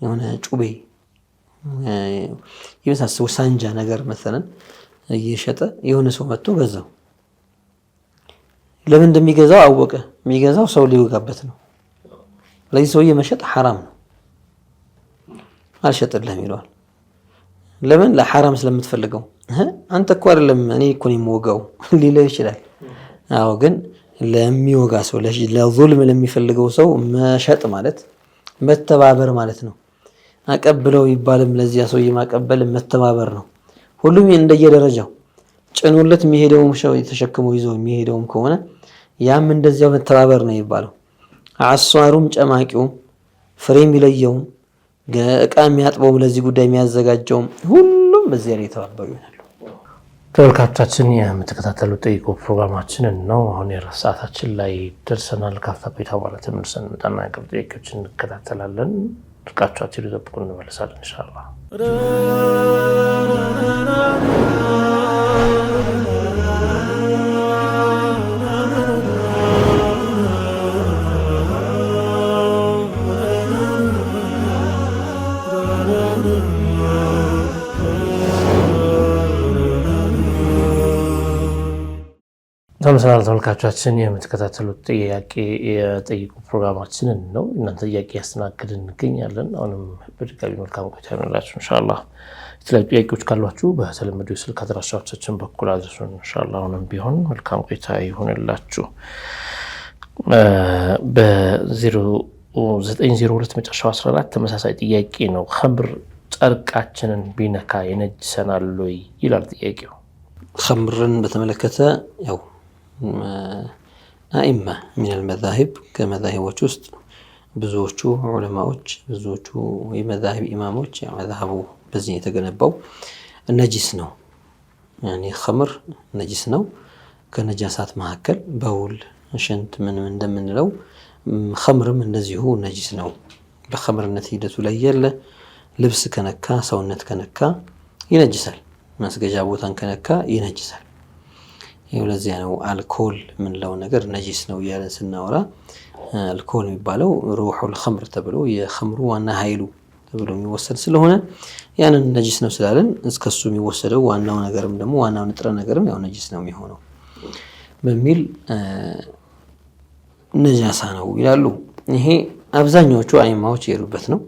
B: የሆነ ጩቤ የመሳሰሉ ሳንጃ ነገር መሰለን እየሸጠ የሆነ ሰው መጥቶ ገዛው። ለምን እንደሚገዛው አወቀ። የሚገዛው ሰው ሊወጋበት ነው። ለዚህ ሰውዬ መሸጥ ሐራም ነው። አልሸጥልህም ይለዋል። ለምን? ለሐራም ስለምትፈልገው። አንተ እኮ አይደለም እኔ እኮ ነው የምወጋው ሊለው ይችላል። አዎ፣ ግን ለሚወጋ ሰው ለዙልም ለሚፈልገው ሰው መሸጥ ማለት መተባበር ማለት ነው። አቀብለው ይባልም ለዚያ ሰውዬ ማቀበል መተባበር ነው። ሁሉም እንደየደረጃው ጭኑለት የሚሄደውም ሰው የተሸክመው ይዞ የሚሄደውም ከሆነ ያም እንደዚያው መተባበር ነው ይባለው። አሷሩም ጨማቂውም ፍሬም ይለየውም እቃ የሚያጥበውም ለዚህ ጉዳይ የሚያዘጋጀውም ሁሉም በዚያ ላይ የተባበሩ ይሆናሉ።
A: ተመልካቾቻችን የምትከታተሉት ጠይቁ ፕሮግራማችንን ነው። አሁን የራት ሰዓታችን ላይ ደርሰናል። ካፍታ ቆይታ በኋላ ተመልሰን እንመጣና የቅርብ ጥያቄዎችን እንከታተላለን። ርቃችኋችን ይጠብቁ፣ እንመለሳለን ኢንሻአላህ። ተመልሰናል ተመልካቾቻችን። የምትከታተሉት ጥያቄ የጠይቁ ፕሮግራማችንን ነው። እናንተ ጥያቄ ያስተናግድን እንገኛለን። አሁንም በድጋሚ መልካም ቆይታ ይሆንላችሁ ኢንሻአላህ። የተለያዩ ጥያቄዎች ካሏችሁ በተለመደው ስልክ አድራሻዎቻችን በኩል አድርሱን ኢንሻአላህ። አሁንም ቢሆን መልካም ቆይታ ይሆንላችሁ። በ0902 መጨረሻው 14 ተመሳሳይ ጥያቄ ነው። ኸምር ጨርቃችንን ቢነካ ይነጅሰናል ወይ ይላል ጥያቄው።
B: ኸምርን በተመለከተ ያው አኢማ ሚነል መዛሂብ ከመዛሂቦች ውስጥ ብዙዎቹ ዑለማዎች ብዙዎቹ የመዛሂብ ኢማሞች መዝሀቡ በዚህ የተገነባው ነጂስ ነው። ያኔ ኸምር ነጂስ ነው። ከነጃሳት መካከል በውል ሽንት ምን እንደምንለው ኸምርም እንደዚሁ ነጂስ ነው። በኸምርነት ሂደቱ ላይ ያለ ልብስ ከነካ ሰውነት ከነካ ይነጅሳል። መስገጃ ቦታን ከነካ ይነጅሳል። ይሄው ለዚያ ነው አልኮል የምንለው ነገር ነጂስ ነው እያለን ስናወራ አልኮል የሚባለው ሩሑል ኸምር ተብሎ የኸምሩ ዋና ኃይሉ ተብሎ የሚወሰድ ስለሆነ ያንን ነጂስ ነው ስላለን እስከሱ የሚወሰደው ዋናው ነገርም ደግሞ ዋናው ንጥረ ነገርም ያው ነጂስ ነው የሚሆነው በሚል ነጃሳ ነው ይላሉ። ይሄ አብዛኛዎቹ አይማዎች የሄዱበት ነው።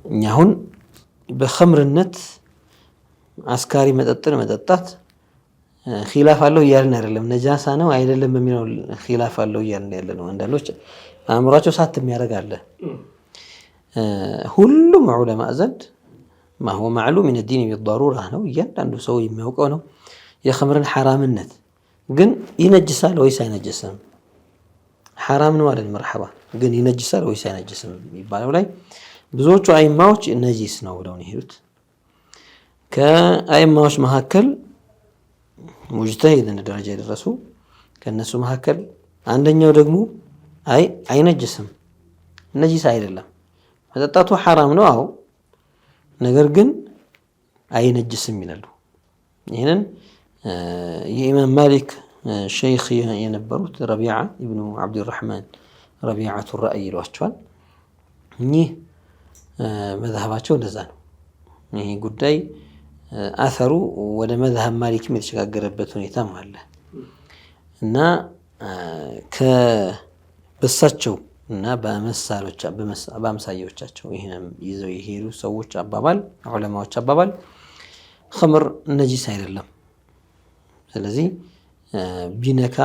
B: እኛ አሁን በኸምርነት አስካሪ መጠጥን መጠጣት ኺላፍ አለው እያልን አይደለም። ነጃሳ ነው አይደለም በሚለው ኺላፍ አለው እያልን ያለ ነው። አንዳንዶች አእምሯቸው ሳት የሚያደርግ አለ። ሁሉም ዑለማ ዘንድ ما هو معلوم من الدين بالضرورة ነው እያንዳንዱ ሰው የሚያውቀው ነው የኸምርን ሐራምነት። ግን ይነጅሳል ወይስ አይነጅስም? ሐራም ነው አይደል? መርሐባ። ግን ይነጅሳል ወይስ አይነጅስም የሚባለው ላይ ብዙዎቹ አይማዎች ነጂስ ነው ብለው ነው የሄዱት። ከአይማዎች መካከል ሙጅተሂድ ደረጃ የደረሱ ከነሱ መካከል አንደኛው ደግሞ አይነጅስም፣ ነጂስ አይደለም፣ መጠጣቱ ሐራም ነው አዎ፣ ነገር ግን አይነጅስም ይላሉ። ይህንን የኢማም ማሊክ ሸይኽ የነበሩት ረቢዓ ኢብኑ ዓብድራሕማን ረቢዓቱ ራእይ ይሏቸዋል። እኚህ መዝሀባቸው እንደዛ ነው። ይህ ጉዳይ አሰሩ ወደ መዝሀብ ማሊክም የተሸጋገረበት ሁኔታም አለ እና በሳቸው እና በአምሳያዎቻቸው ይህንም ይዘው የሄዱ ሰዎች አባባል ዑለማዎች አባባል ኸምር ነጂስ አይደለም። ስለዚህ ቢነካ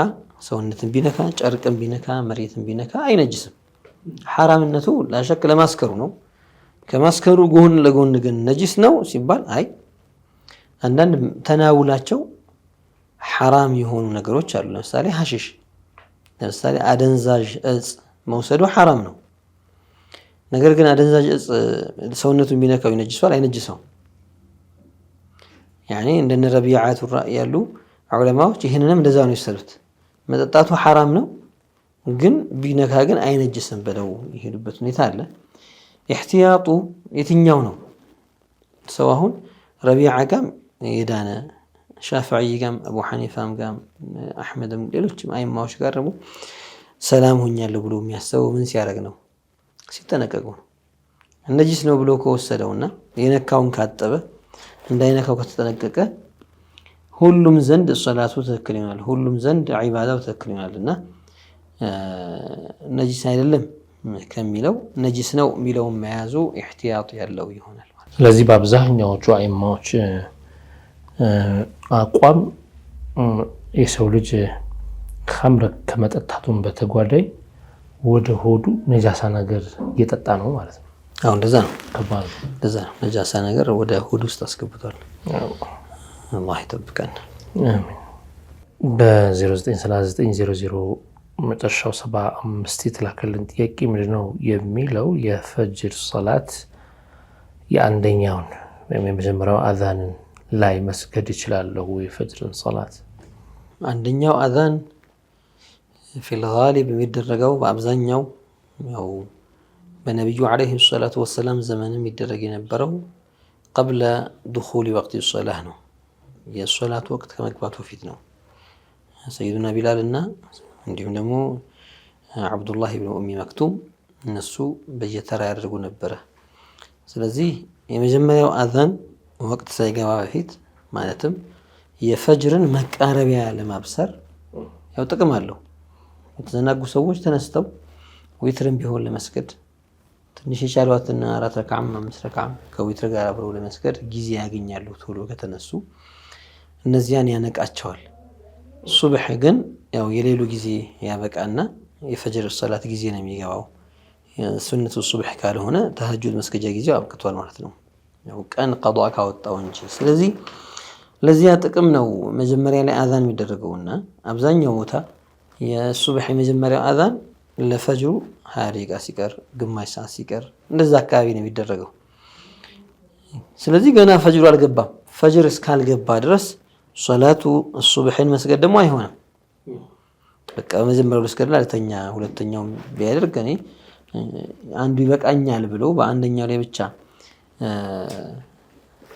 B: ሰውነትን ቢነካ ጨርቅን ቢነካ መሬትን ቢነካ አይነጅስም። ሐራምነቱ ላሸክ ለማስከሩ ነው። ከማስከሩ ጎን ለጎን ግን ነጂስ ነው ሲባል አንዳንድ ተናውላቸው ሐራም የሆኑ ነገሮች አሉ። ለምሳሌ ሐሺሽ፣ ለምሳሌ አደንዛዥ እጽ መውሰዱ ሐራም ነው። ነገር ግን አደንዛዥ እጽ ሰውነቱን ቢነካው ይነጅሷል አይነጅሰው? ያኔ እንደነ ረቢዓቱ ራእይ ያሉ ዑለማዎች ይህንንም እንደዛ ነው የወሰዱት። መጠጣቱ ሐራም ነው ግን ቢነካ ግን አይነጅስም ብለው የሄዱበት ሁኔታ አለ። ኢህቲያጡ የትኛው ነው? ሰው አሁን ረቢዓ ጋም የዳነ ሻፊዒ ጋም አቡ ሐኒፋም ጋም አሕመድም ሌሎችም አይማዎች ጋር ደግሞ ሰላም ሆኛለሁ ብሎ የሚያስበው ምን ሲያደርግ ነው? ሲጠነቀቁ ነው። ነጂስ ነው ብሎ ከወሰደውና የነካውን ካጠበ እንዳይነካው ከተጠነቀቀ ሁሉም ዘንድ ሶላቱ ትክክል ይሆናል፣ ሁሉም ዘንድ ዒባዳው ትክክል ይሆናል እና ነጂስ አይደለም ከሚለው ነጂስ ነው የሚለውን መያዙ ኢህቲያጥ ያለው ይሆናል።
A: ስለዚህ በአብዛኛዎቹ አይማዎች አቋም የሰው ልጅ ኸምር ከመጠጣቱን በተጓዳኝ ወደ ሆዱ ነጃሳ ነገር እየጠጣ ነው ማለት ነው።
B: አዎ እንደዛ ነው። እንደዛ ነው። ነጃሳ ነገር ወደ ሆድ ውስጥ አስገብቷል። አላህ ይጠብቀን።
A: አሜን። በ093900 መጨረሻው 75 የተላከልን ጥያቄ ምንድነው የሚለው የፈጅር ሶላት የአንደኛውን ወይም የመጀመሪያው አዛንን ላይ መስገድ ይችላለሁ የፈጅርን ሶላት?
B: አንደኛው አዛን ፊል ጋሊብ የሚደረገው በአብዛኛው ያው በነብዩ አለይሂ ሰላቱ ወሰላም ዘመንም ይደረግ የነበረው ቀብለ ዱኹል ወቅት ሶላህ ነው። የሶላት ወቅት ከመግባቱ በፊት ነው። ሰይዱና ቢላል እና እንዲሁም ደግሞ አብዱላህ ኢብኑ ኡሚ መክቱም እነሱ በየተራ ያደርጉ ነበረ። ስለዚህ የመጀመሪያው አዛን ወቅት ሳይገባ በፊት ማለትም የፈጅርን መቃረቢያ ለማብሰር ያው ጥቅም አለው። የተዘናጉ ሰዎች ተነስተው ዊትርን ቢሆን ለመስገድ ትንሽ የቻሏትና 4 ረካዓም 5 ረካዓም ከዊትር ጋር አብረው ለመስገድ ጊዜ ያገኛሉ። ቶሎ ከተነሱ እነዚያን ያነቃቸዋል። ሱብህ ግን ያው የሌሉ ጊዜ ያበቃና የፈጅር ሶላት ጊዜ ነው የሚገባው። ሱነቱ ሱብህ ካልሆነ ተሐጁድ መስገጃ ጊዜው አብቅቷል ማለት ነው። ያው ቀን ቀዷ ካወጣው እንጂ። ስለዚህ ለዚያ ጥቅም ነው መጀመሪያ ላይ አዛን የሚደረገውና አብዛኛው ቦታ የሱብህ የመጀመሪያው አዛን ለፈጅሩ 20 ደቂቃ ሲቀር ግማሽ ሰዓት ሲቀር እንደዛ አካባቢ ነው የሚደረገው። ስለዚህ ገና ፈጅሩ አልገባም። ፈጅር እስካልገባ ድረስ ሶላቱ ሱብህን መስገድ ደግሞ አይሆንም። በቃ መጀመሪያው ልስገድና ለተኛ ሁለተኛው ቢያደርግ እኔ አንዱ ይበቃኛል ብሎ በአንደኛው ላይ ብቻ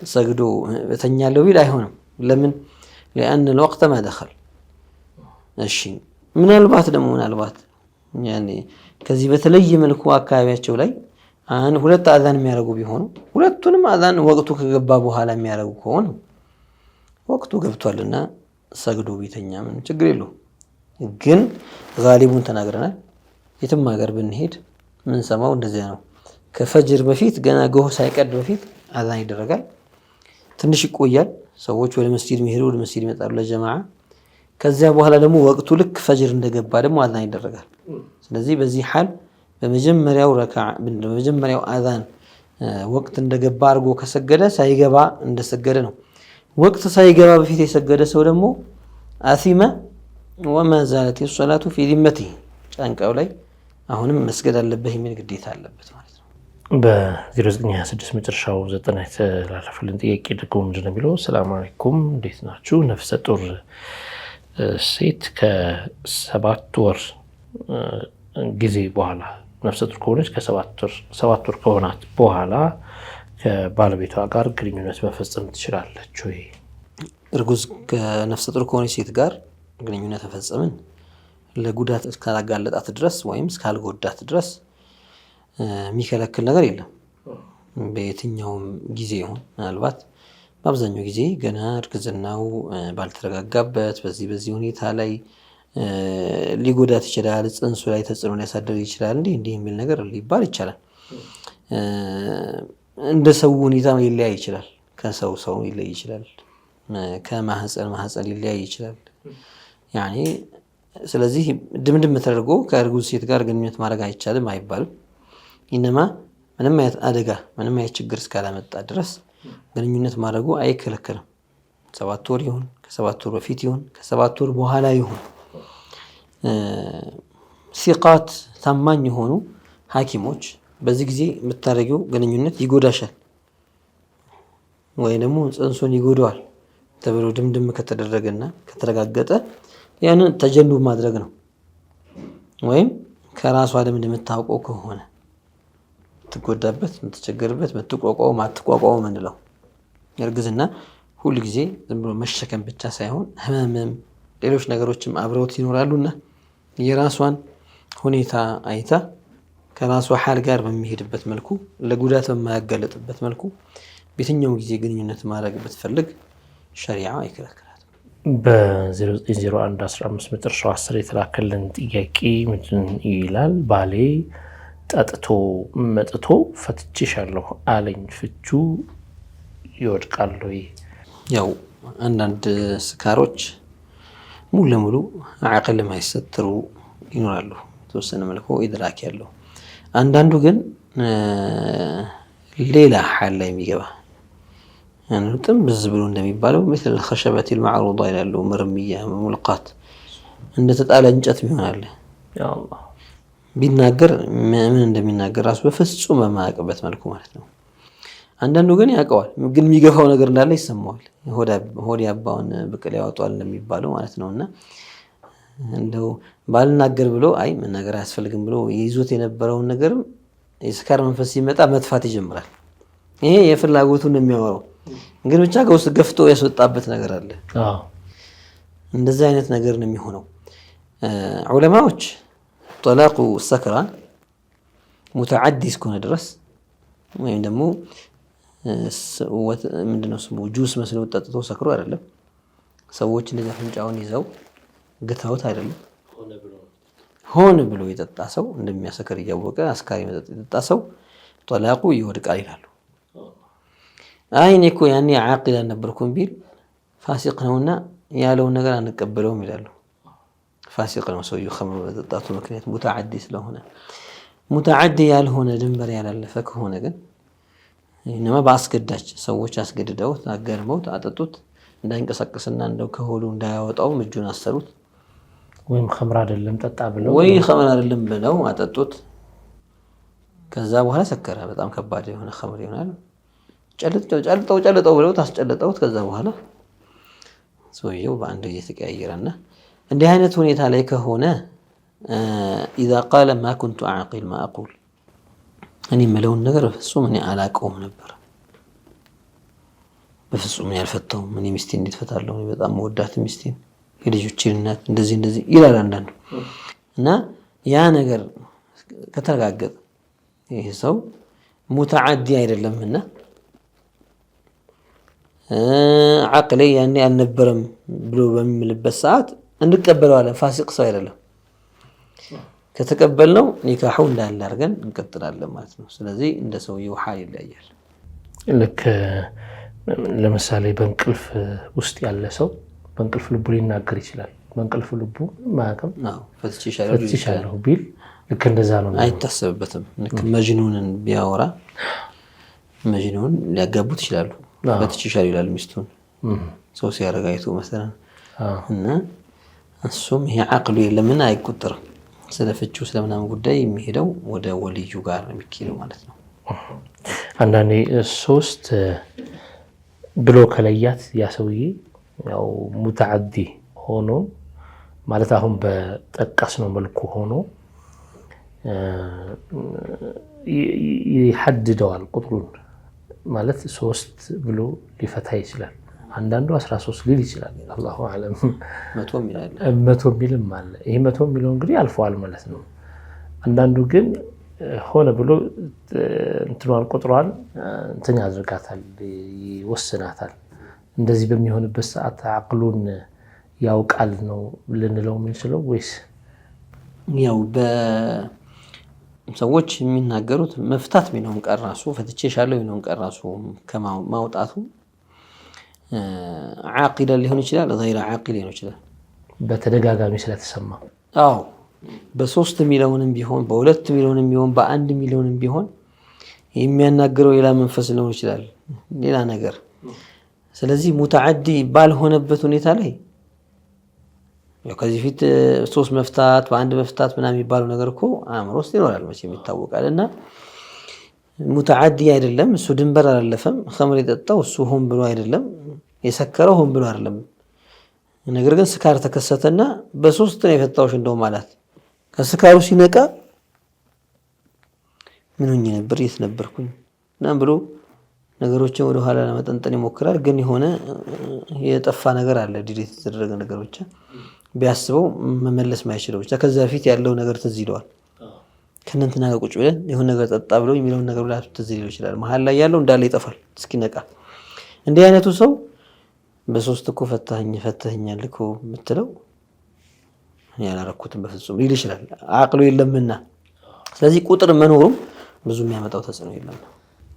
B: ሰግዶ በተኛለው ቢል አይሆንም። ለምን? لأن الوقت ما دخل። እሺ ምናልባት ያኔ ከዚህ በተለየ መልኩ አካባቢያቸው ላይ ሁለት አዛን የሚያደርጉ ቢሆኑ ሁለቱንም አዛን ወቅቱ ከገባ በኋላ የሚያደርጉ ከሆነ ወቅቱ ገብቷልና ሰግዶ ቢተኛ ምን ችግር የለውም። ግን ጋሊቡን ተናግረናል። የትም ሀገር ብንሄድ ምን ሰማው እንደዚያ ነው። ከፈጅር በፊት ገና ጎህ ሳይቀድ በፊት አዛን ይደረጋል። ትንሽ ይቆያል። ሰዎች ወደ መስጂድ የሚሄዱ ወደ መስጂድ ይመጣሉ ለጀማዓ። ከዚያ በኋላ ደግሞ ወቅቱ ልክ ፈጅር እንደገባ ደግሞ አዛን ይደረጋል። ስለዚህ በዚህ ሐል በመጀመሪያው አዛን ወቅት እንደገባ አድርጎ ከሰገደ ሳይገባ እንደሰገደ ነው። ወቅት ሳይገባ በፊት የሰገደ ሰው ደግሞ አሲመ ወማ ዛለት ሶላቱ ፊ ዚመቲሂ ጫንቃው ላይ አሁንም መስገድ አለበት የሚል ግዴታ አለበት ማለት ነው።
A: በ0926 መጨረሻው 9 የተላለፈልን ጥያቄ ደግሞ ምንድን ነው የሚለው? ሰላም አለይኩም እንዴት ናችሁ? ነፍሰ ጡር ሴት ከ7 ወር ጊዜ በኋላ ነፍሰ ጡር ከሆነች ከ7 ወር ከሆናት በኋላ ከባለቤቷ ጋር ግንኙነት መፈጸም ትችላለች ወይ?
B: እርጉዝ ከነፍሰ ጡር ከሆነች ሴት ጋር ግንኙነት መፈጸምን ለጉዳት እስካላጋለጣት ድረስ ወይም እስካልጎዳት ድረስ የሚከለክል ነገር የለም። በየትኛውም ጊዜ ይሁን ምናልባት በአብዛኛው ጊዜ ገና እርግዝናው ባልተረጋጋበት በዚህ ሁኔታ ላይ ሊጎዳት ይችላል፣ ጽንሱ ላይ ተጽዕኖ ሊያሳድር ይችላል። እንዲህ የሚል ነገር ሊባል ይቻላል። እንደ ሰው ሁኔታ ሊለያይ ይችላል። ከሰው ሊለያይ ይችላል። ከማህፀን ሊለያይ ይችላል። ያኔ ስለዚህ ድምድም ተደርጎ ከእርጉዝ ሴት ጋር ግንኙነት ማድረግ አይቻልም አይባልም። ኢነማ ምንም አይነት አደጋ ምንም አይነት ችግር እስካላመጣ ድረስ ግንኙነት ማድረጉ አይከለከልም። 7 ወር ይሁን ከ7 ወር በፊት ይሁን ከ7 ወር በኋላ ይሁን ሲቃት ታማኝ የሆኑ ሐኪሞች በዚህ ጊዜ የምታደርጊው ግንኙነት ይጎዳሻል ወይ ደግሞ ጽንሱን ይጎዳዋል ተብሎ ድምድም ከተደረገና ከተረጋገጠ ያንን ተጀንቡ ማድረግ ነው። ወይም ከራሷ ልምድ የምታውቀው ከሆነ ትጎዳበት፣ የምትቸገርበት፣ የምትቋቋው ማትቋቋው ምንለው እርግዝና ሁሉ ጊዜ ዝም ብሎ መሸከም ብቻ ሳይሆን ህመምም ሌሎች ነገሮችም አብረውት ይኖራሉና የራሷን ሁኔታ አይታ ከራሷ ሐል ጋር በሚሄድበት መልኩ ለጉዳት በማያጋለጥበት መልኩ በየትኛውም ጊዜ ግንኙነት ማድረግ ብትፈልግ ሸሪዓ አይከለክላትም።
A: በ090115 መጨረሻው 10 የተላከልን ጥያቄ ምንድን ይላል? ባሌ ጠጥቶ መጥቶ ፈትቼሻለሁ አለኝ፣ ፍቹ ይወድቃል ወይ?
B: ያው አንዳንድ ስካሮች ሙሉ ለሙሉ አቅል የማይሰጥሩ ይኖራሉ። ተወሰነ መልኩ ኢድራክ ያለው አንዳንዱ ግን ሌላ ሐል ላይ የሚገባ ጥም ብዝ ብሎ እንደሚባለው مثل الخشبة المعروضة ይላሉ። ምርምያ ሙልቃት እንደተጣለ እንጨት ይሆናል። ያ አላህ ቢናገር ምን እንደሚናገር ራሱ በፍጹም በማያውቅበት መልኩ ማለት ነው። አንዳንዱ ግን ያውቀዋል፣ ግን የሚገፋው ነገር እንዳለ ይሰማዋል። ሆድ ያባውን ብቅል ያወጣዋል እንደሚባለው ማለት ነውና እንደው ባልናገር ብሎ አይ መናገር አያስፈልግም ብሎ ይዞት የነበረውን ነገርም የስካር መንፈስ ሲመጣ መጥፋት ይጀምራል። ይሄ የፍላጎቱን የሚያወራው ግን ብቻ ከውስጥ ገፍቶ ያስወጣበት ነገር አለ። እንደዚህ አይነት ነገር ነው የሚሆነው። ዑለማዎች ጠላቁ ሰክራን ሙተዓዲ እስከሆነ ድረስ ወይም ደግሞ ምንድነው ስሙ ጁስ መስለው ጠጥቶ ሰክሮ አይደለም፣ ሰዎች እንደዚህ አፍንጫውን ይዘው ግታውት አይደለም፣ ሆነ ብሎ የጠጣ ሰው እንደሚያሰክር እያወቀ አስካሪ መጠጥ የጠጣ ሰው ጠላቁ ይወድቃል ይላሉ። አይ እኔ እኮ ያኔ ዓቂል አልነበርኩም ቢል ፋሲቅ ነውና ያለውን ነገር አንቀበለውም ይላሉ። ፋሲቅ ነው ሰውየው ኸምር በጠጣቱ ምክንያት ሙተዓዲ ስለሆነ። ሙተዓዲ ያልሆነ ድንበር ያላለፈ ከሆነ ግን እነማ በአስገዳጅ ሰዎች አስገድደውት አገርመውት አጠጡት እንዳይንቀሳቀስና እንደው ከሆዱ እንዳያወጣው እጁን አሰሩት፣
A: ወይም ኸምር አይደለም ጠጣ ብለው
B: አጠጡት። ከዛ በኋላ ሰከረ። በጣም ከባድ የሆነ ኸምር ይሆናል። ጨልጠው ብለው ታስጨልጠውት ከዛ በኋላ ሰውየው በአንድ ጊዜ ተቀያየረና እንዲህ አይነት ሁኔታ ላይ ከሆነ إذا قال ما كنت أعقل ما أقول እኔ የምለውን ነገር በፍጹም እኔ አላውቀውም ነበር፣ በፍጹም እኔ አልፈታውም፣ እኔ ሚስቴን እንዴት ፈታለሁ፣ እኔ በጣም መወዳት ሚስቴን የልጆቼን እናት እንደዚህ ይላል አንዳንዱ። እና ያ ነገር ከተረጋገጠ ይሄ ሰው ሙተዓዲ አይደለምና ዓቅሌ ያኔ አልነበረም ብሎ በሚልበት ሰዓት እንቀበለዋለን። ፋሲቅ ሰው አይደለም። ከተቀበልነው ኒካሑ እንዳለ አድርገን እንቀጥላለን ማለት ነው። ስለዚህ እንደ ሰውየው ሐል ይለያያል።
A: ልክ ለምሳሌ በእንቅልፍ ውስጥ ያለ ሰው በእንቅልፍ ልቡ ሊናገር ይችላል። በእንቅልፍ ልቡ ማያውቅም ፈትቼሻለሁ ቢል ልክ እንደዛ ነው።
B: አይታሰብበትም። ልክ መጅኑንን ቢያወራ መጅኑን ሊያጋቡት ይችላሉ። ፈትቼሻለሁ ይላል ሚስቱን ሰው ሲያረጋይቱ መሰለን እና እሱም ይሄ አቅሉ የለምን አይቆጠርም። ስለፍቺው ስለምናምን ጉዳይ የሚሄደው ወደ ወልዩ ጋር የሚሄደው ማለት ነው።
A: አንዳንዴ 3 ብሎ ከለያት ያ ሰውዬ ያው ሙተዓዲ ሆኖ ማለት አሁን በጠቀስነው መልኩ ሆኖ ይሐድደዋል ቁጥሩን ማለት 3 ብሎ ሊፈታ ይችላል። አንዳንዱ 13 ሊል ይችላል። አላሁ አለም 100 ሚልም አለ። ይሄ 100 ሚሊዮን እንግዲህ አልፈዋል ማለት ነው። አንዳንዱ ግን ሆነ ብሎ እንትኗን ቁጥሯን እንትን ያደርጋታል፣ ይወስናታል። እንደዚህ በሚሆንበት ሰዓት አቅሉን ያውቃል ነው ልንለው የምንችለው ወይስ
B: ያው በሰዎች የሚናገሩት መፍታት ሚነውን ቀራሱ ፈትቼሻለሁ ሚነውን ቀራሱ ከማውጣቱ ዓቂል ሊሆን ይችላል፣ غير ዓቂል ሊሆን ይችላል።
A: በተደጋጋሚ ስለተሰማ
B: አዎ በ3 ሚሊዮንም ቢሆን በ2 ሚሊዮንም ቢሆን በ1 ሚሊዮንም ቢሆን የሚያናገረው ሌላ መንፈስ ሊሆን ይችላል፣ ሌላ ነገር። ስለዚህ ሙተዓዲ ባልሆነበት ሁኔታ ላይ ያው ከዚህ ፊት 3 መፍታት በ1 መፍታት ምናምን የሚባለው ነገር እኮ አእምሮ ውስጥ ይኖራል መቼም ይታወቃል። እና ሙተዓዲ አይደለም እሱ ድንበር አላለፈም። ኸምር የጠጣው እሱ ሆን ብሎ አይደለም፣ የሰከረው ሆን ብሎ አይደለም። ነገር ግን ስካር ተከሰተና በ3 ነው የፈታውሽ እንደው ማለት ከስካሩ ሲነቃ ምን ሆኜ ነበር የት ነበርኩኝ ምናምን ብሎ ነገሮችን ወደ ኋላ ለመጠንጠን ይሞክራል። ግን የሆነ የጠፋ ነገር አለ፣ ዲሊት የተደረገ ነገር ብቻ ቢያስበው መመለስ ማይችለው ብቻ ከዛ ፊት ያለው ነገር ትዝ ይለዋል። ከእነንትና ጋር ቁጭ ብለን የሆነ ነገር ጠጣ ብለው የሚለውን ነገር ብላ ትዝ ሊለው ይችላል። መሀል ላይ ያለው እንዳለ ይጠፋል እስኪነቃ። እንዲህ አይነቱ ሰው በ3 እኮ ፈተኸኛል እኮ የምትለው ያላረኩትም በፍጹም ሊል ይችላል፣ አቅሉ የለምና። ስለዚህ ቁጥር መኖሩም ብዙ የሚያመጣው ተጽዕኖ የለም።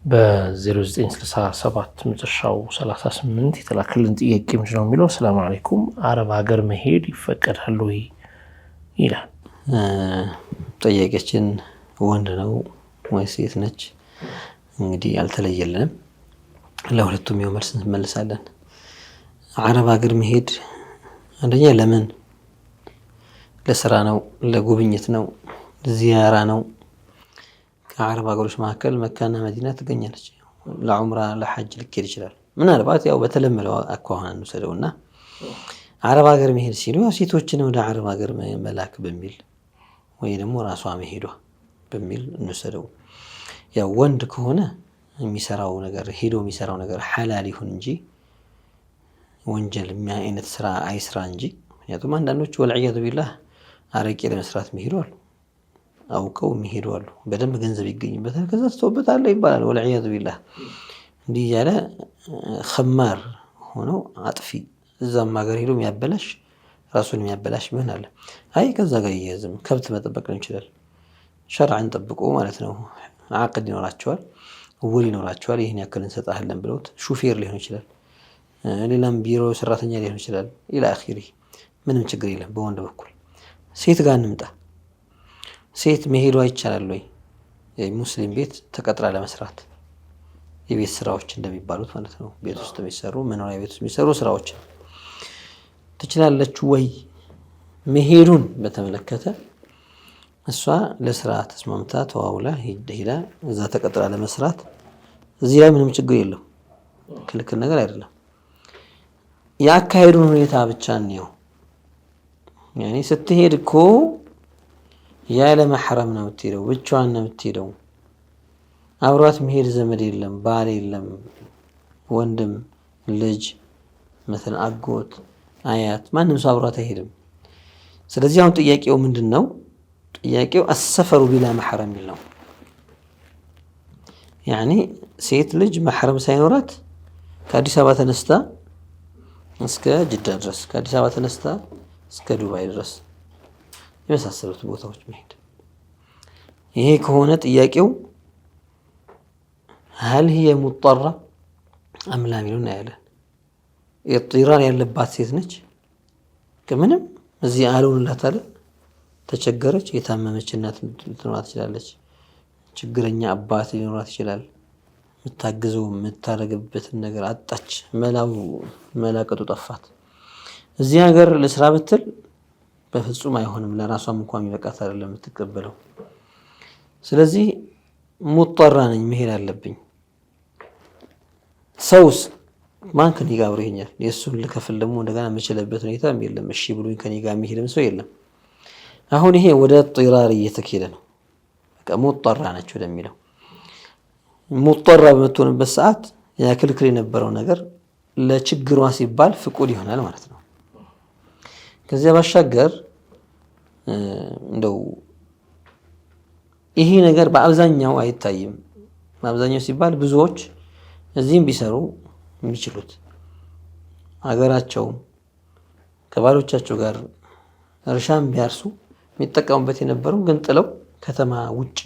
A: በ0967 መጨረሻው 38 የተላከልን ጥያቄ ምንድን ነው የሚለው? ሰላም አለይኩም አረብ ሀገር መሄድ ይፈቀዳል ወይ ይላል።
B: ጠያቂያችን ወንድ ነው ወይ ሴት ነች? እንግዲህ አልተለየልንም። ለሁለቱም ይኸው መልስ እንመልሳለን። አረብ ሀገር መሄድ አንደኛ ለምን? ለስራ ነው፣ ለጉብኝት ነው፣ ዚያራ ነው። ከአረብ ሀገሮች መካከል መካና መዲና ትገኛለች። ለዑምራ ለሐጅ ልኬድ ይችላል። ምናልባት ያው በተለመደው አኳኋን እንውሰደውና አረብ ሀገር መሄድ ሲሉ ሴቶችን ወደ አረብ ሀገር መላክ በሚል ወይ ደግሞ ራሷ መሄዷ በሚል እንውሰደው። ያው ወንድ ከሆነ የሚሰራው ነገር ሄዶ የሚሰራው ነገር ሐላል ይሁን እንጂ ወንጀል አይነት ስራ አይስራ እንጂ። ምክንያቱም አንዳንዶች ወልዕያዙ ቢላህ አረቄ ለመስራት የሚሄዱ አሉ፣ አውቀው የሚሄዱ አሉ። በደንብ ገንዘብ ይገኝበታል፣ ከዛ ትተውበታል ይባላል። ወልዕያዙ ቢላህ እንዲህ እያለ ኸማር ሆኖ አጥፊ እዛም ሀገር ሄዶ የሚያበላሽ ራሱን የሚያበላሽ ምን አለ። አይ ከዛ ጋር ይያዝም ከብት መጠበቅ ነው ይችላል። ሸርዓን ጠብቆ ማለት ነው። አቅድ ይኖራቸዋል፣ ውል ይኖራቸዋል። ይህን ያክል እንሰጣለን ብለውት ሹፌር ሊሆን ይችላል፣ ሌላም ቢሮ ሰራተኛ ሊሆን ይችላል። ኢላ አኺሪ ምንም ችግር የለም። በወንድ በኩል ሴት ጋር እንምጣ። ሴት መሄዷ ይቻላል ወይ? ሙስሊም ቤት ተቀጥራ ለመስራት የቤት ስራዎች እንደሚባሉት ማለት ነው። ቤት ውስጥ የሚሰሩ መኖሪያ ቤት ውስጥ የሚሰሩ ስራዎች ትችላለች ወይ? መሄዱን በተመለከተ እሷ ለስራ ተስማምታ ተዋውላ ሄዳ እዛ ተቀጥራ ለመስራት እዚህ ላይ ምንም ችግር የለው፣ ክልክል ነገር አይደለም። ያካሄዱን ሁኔታ ብቻ ነው። ያኔ ስትሄድ እኮ ያለ መሕረም ነው የምትሄደው፣ ብቻዋን ነው የምትሄደው። አብሯት መሄድ ዘመድ የለም፣ ባል የለም፣ ወንድም፣ ልጅ مثلا አጎት፣ አያት፣ ማንም ሰው አብሯት አይሄድም። ስለዚህ አሁን ጥያቄው ምንድን ነው? ጥያቄው አሰፈሩ ቢላ መሕረም ነው። ያኔ ሴት ልጅ መሕረም ሳይኖራት ከአዲስ አበባ ተነስታ እስከ ጅዳ ድረስ፣ ከአዲስ አበባ ተነስታ እስከ ዱባይ ድረስ የመሳሰሉት ቦታዎች መሄድ። ይሄ ከሆነ ጥያቄው هل هي مضطرة አምላ ሚሉን ያለን ኢጥራር ያለባት ሴት ነች። ከምንም እዚህ አልሆንላት አለ ተቸገረች። የታመመች እናት ልትኖራት ትችላለች። ችግረኛ አባት ሊኖራት ይችላል። የምታግዘው የምታደርግበትን ነገር አጣች። መላቀጡ ጠፋት። እዚህ ሀገር ለስራ ብትል በፍጹም አይሆንም። ለራሷም እንኳን የሚበቃት አይደለም የምትቀበለው። ስለዚህ ሙጠራ ነኝ መሄድ አለብኝ። ሰውስ ማን ከኔ ጋር አብሮ ይሄኛል? የእሱን ልከፍል ደግሞ እንደገና የምችልበት ሁኔታ የለም። እሺ ብሎኝ ከኔ ጋር የሚሄድም ሰው የለም። አሁን ይሄ ወደ ጢራር እየተኬደ ነው። በቃ ሙጠራ ነች ወደሚለው ሙጠራ በምትሆንበት ሰዓት ያ ክልክል የነበረው ነገር ለችግሯ ሲባል ፍቁድ ይሆናል ማለት ነው። ከዚያ ባሻገር እንደው ይሄ ነገር በአብዛኛው አይታይም። በአብዛኛው ሲባል ብዙዎች እዚህም ቢሰሩ የሚችሉት አገራቸው ከባሎቻቸው ጋር እርሻም ቢያርሱ የሚጠቀሙበት የነበረው ግን ጥለው ከተማ ውጪ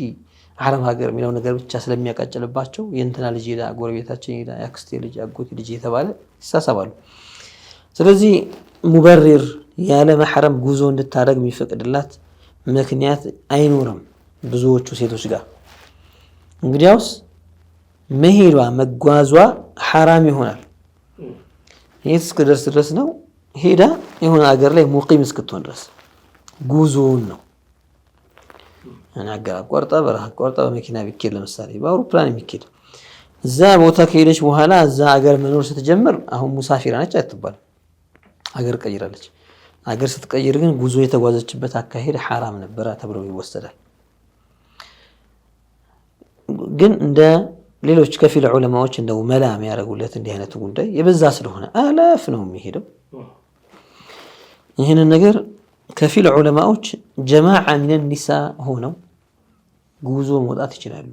B: አረብ ሀገር የሚለው ነገር ብቻ ስለሚያቃጭልባቸው የእንትና ልጅ ሄዳ ጎረቤታችን ሄዳ የአክስቴ ልጅ አጎቴ ልጅ የተባለ ይሳሳባሉ። ስለዚህ ሙበሪር ያለ መሕረም ጉዞ እንድታደርግ የሚፈቅድላት ምክንያት አይኖርም ብዙዎቹ ሴቶች ጋር። እንግዲያውስ መሄዷ መጓዟ ሐራም ይሆናል። የት እስክደርስ ድረስ ነው? ሄዳ የሆነ አገር ላይ ሙቂም እስክትሆን ድረስ ጉዞውን ነው። አገር አቋርጣ በረሃ አቋርጣ በመኪና ቢኬድ ለምሳሌ በአውሮፕላን የሚኬድ እዛ ቦታ ከሄደች በኋላ እዛ አገር መኖር ስትጀምር አሁን ሙሳፊራ ነች አትባልም። አገር ቀይራለች። አገር ስትቀይር ግን ጉዞ የተጓዘችበት አካሄድ ሐራም ነበረ ተብሎ ይወሰዳል። ግን እንደ ሌሎች ከፊል ዑለማዎች እንደው መላም ያደረጉለት እንዲህ አይነቱ ጉዳይ የበዛ ስለሆነ አላፍ ነው የሚሄደው። ይህንን ነገር ከፊል ዑለማዎች ጀማዓ ሚነን ኒሳ ሆነው ጉዞ መውጣት ይችላሉ።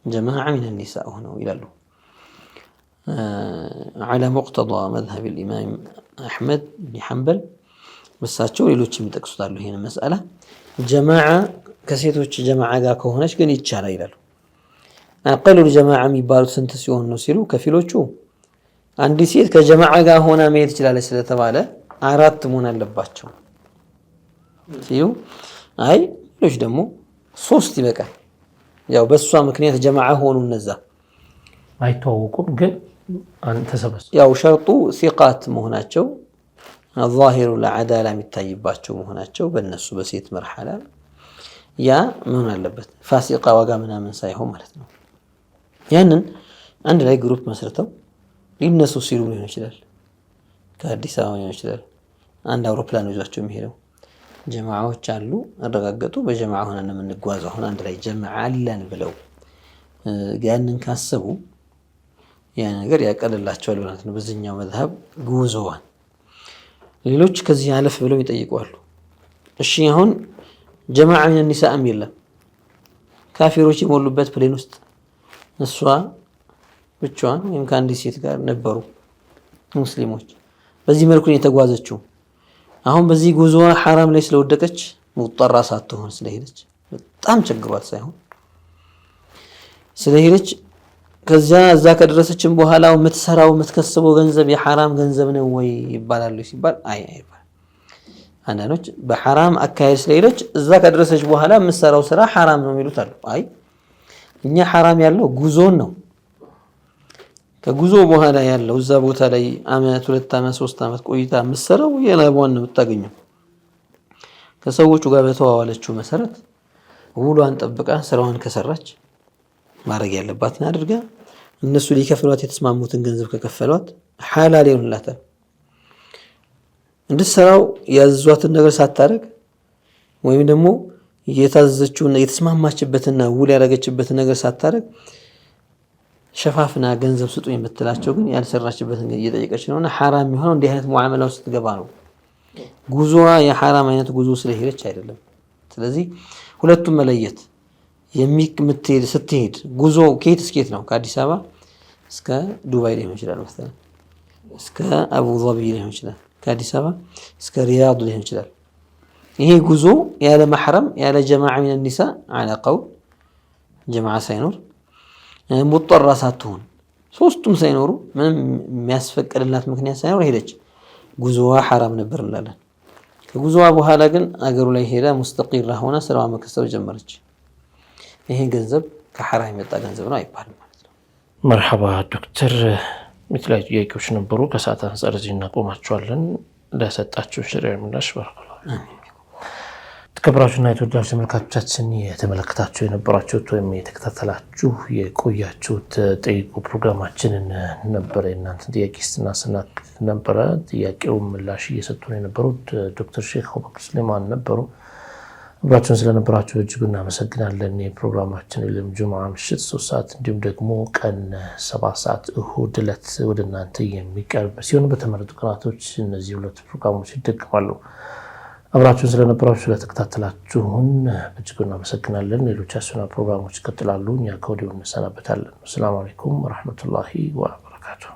B: ጀማዓ ሚነን ኒሳ ሆነው ይላሉ። على مقتضى مذهب الإمام أحمد بن حنبل በሳቸው ሌሎችም ይጠቅሱታሉ ይሄን መስአላ። ጀማዓ ከሴቶች ጀማዓ ጋር ከሆነች ግን ይቻላል ይላሉ። አቀሉ ጀማዓ የሚባሉት ስንት ሲሆን ነው ሲሉ ከፊሎቹ አንዲት ሴት ከጀማዓ ጋር ሆና መሄድ ትችላለች ስለተባለ 4 መሆን አለባቸው ሲሉ፣ አይ ሌሎች ደግሞ 3 ይበቃል። ያው በሷ ምክንያት ጀማዓ ሆኑ እነዛ
A: አይተዋወቁም ግን አንተ ሰበስ
B: ያው ሸርጡ ሲቃት መሆናቸው ዛሂሩ ለዓዳላ የሚታይባቸው መሆናቸው በእነሱ በሴት መርሐላ ያ ምን አለበት ፋሲቃ ዋጋ ምናምን ሳይሆን ማለት ነው። ያንን አንድ ላይ ግሩፕ መስርተው ሊነሱ ሲሉ ሊሆን ይችላል። ከአዲስ አበባ ሊሆን ይችላል። አንድ አውሮፕላን ይዟቸው የሚሄደው ጀማዓዎች አሉ። አረጋገጡ በጀማዓ ሆነን የምንጓዘው አሁን አንድ ላይ ጀማዓ አለን ብለው ያንን ካሰቡ ያ ነገር ያቀልላቸዋል ማለት ነው። በዚህኛው መዝሀብ ጉዞዋን ሌሎች ከዚህ አለፍ ብለው ይጠይቋሉ። እሺ አሁን ጀማዓ ሚነን ኒሳእም የለም ካፊሮች የሞሉበት ፕሌን ውስጥ እሷ ብቻዋን ወይም ከአንዲት ሴት ጋር ነበሩ ሙስሊሞች። በዚህ መልኩ ነው የተጓዘችው። አሁን በዚህ ጉዞዋ ሐራም ላይ ስለወደቀች ሙጠራ ሳትሆን ስለሄደች በጣም ቸግሯት ሳይሆን ስለሄደች ከዛ እዛ ከደረሰችን በኋላ የምትሰራው የምትከስበው ገንዘብ የሐራም ገንዘብ ነው ወይ ይባላል ሲባል አይ አንዳንዶች በሐራም አካሄድ ስለሄደች እዛ ከደረሰች በኋላ የምትሰራው ስራ ሐራም ነው የሚሉት አሉ። አይ እኛ ሐራም ያለው ጉዞን ነው። ከጉዞ በኋላ ያለው እዛ ቦታ ላይ አመት 2 አመት 3 አመት ቆይታ የምትሰራው የላቧን ነው የምታገኘው። ከሰዎቹ ጋር በተዋዋለችው መሰረት ውሏን ጠብቃ ስራዋን ከሰራች ማድረግ ያለባትን አድርጋ እነሱ ሊከፍሏት የተስማሙትን ገንዘብ ከከፈሏት ሐላል ይሆንላታል። እንድትሰራው ያዘዟትን ነገር ሳታደርግ ወይም ደግሞ የታዘዘችውና የተስማማችበትና ውል ያደረገችበትን ነገር ሳታደርግ ሸፋፍና ገንዘብ ስጡ የምትላቸው ግን ያልሰራችበትን እየጠየቀች ነውና ሐራም የሚሆነው እንዲህ አይነት ሙዓመላ ውስጥ ትገባ ነው። ጉዞዋ የሐራም አይነት ጉዞ ስለሄደች አይደለም። ስለዚህ ሁለቱም መለየት የምትሄድ ስትሄድ ጉዞ ከየት እስከየት ነው? ከአዲስ አበባ እስከ ዱባይ ሊሆን ይችላል፣ مثلا እስከ አቡ ዛቢ ሊሆን ይችላል፣ ከአዲስ አበባ እስከ ሪያድ ሊሆን ይችላል። ይሄ ጉዞ ያለ መሕረም ያለ ጀማዓ ሚነን ኒሳ على قول ጀማዓ ሳይኖር ሙጠራ ሳትሆን ሶስቱም ሳይኖሩ ምንም የሚያስፈቅድላት ምክንያት ሳይኖር ሄደች። ጉዞዋ ሐራም ነበር እንላለን። ከጉዞዋ በኋላ ግን አገሩ ላይ ሄዳ ሙስተቂራ ሆና ስራዋ መከሰብ ጀመረች። ይሄ ገንዘብ ከሐራም የመጣ ገንዘብ ነው አይባልም ማለት ነው።
A: መርሐባ ዶክተር፣ የተለያዩ ጥያቄዎች ነበሩ። ከሰዓት አንፃር እዚህ እናቆማቸዋለን። ለሰጣችሁ ሸሪዓ ምላሽ ባረካላሁ። ተከብራችሁና የተወዳጁ ተመልካቾቻችን የተመለከታችሁ የነበራችሁት ወይም የተከታተላችሁ የቆያችሁት ጠይቁ ፕሮግራማችንን ነበረ። የእናንተን ጥያቄ ስናስተናግድ ነበረ። ጥያቄው ምላሽ እየሰጡን የነበሩት ዶክተር ሼክ አቡበክር ሱሌማን ነበሩ። አብራችሁን ስለነበራችሁ እጅግ እናመሰግናለን። የፕሮግራማችን የለም ጁምዓ ምሽት 3 ሰዓት እንዲሁም ደግሞ ቀን 7 ሰዓት እሁድ ዕለት ወደ እናንተ የሚቀርብ ሲሆን በተመረጡ ቀናቶች እነዚህ ሁለት ፕሮግራሞች ይደግማሉ። አብራችሁን ስለነበራችሁ ስለተከታተላችሁን እጅግ እናመሰግናለን። ሌሎች አሱና ፕሮግራሞች ይቀጥላሉ። እኛ ከወዲሁ እንሰናበታለን። ሰላም አለይኩም ወራህመቱላሂ ወበረካቱሁ።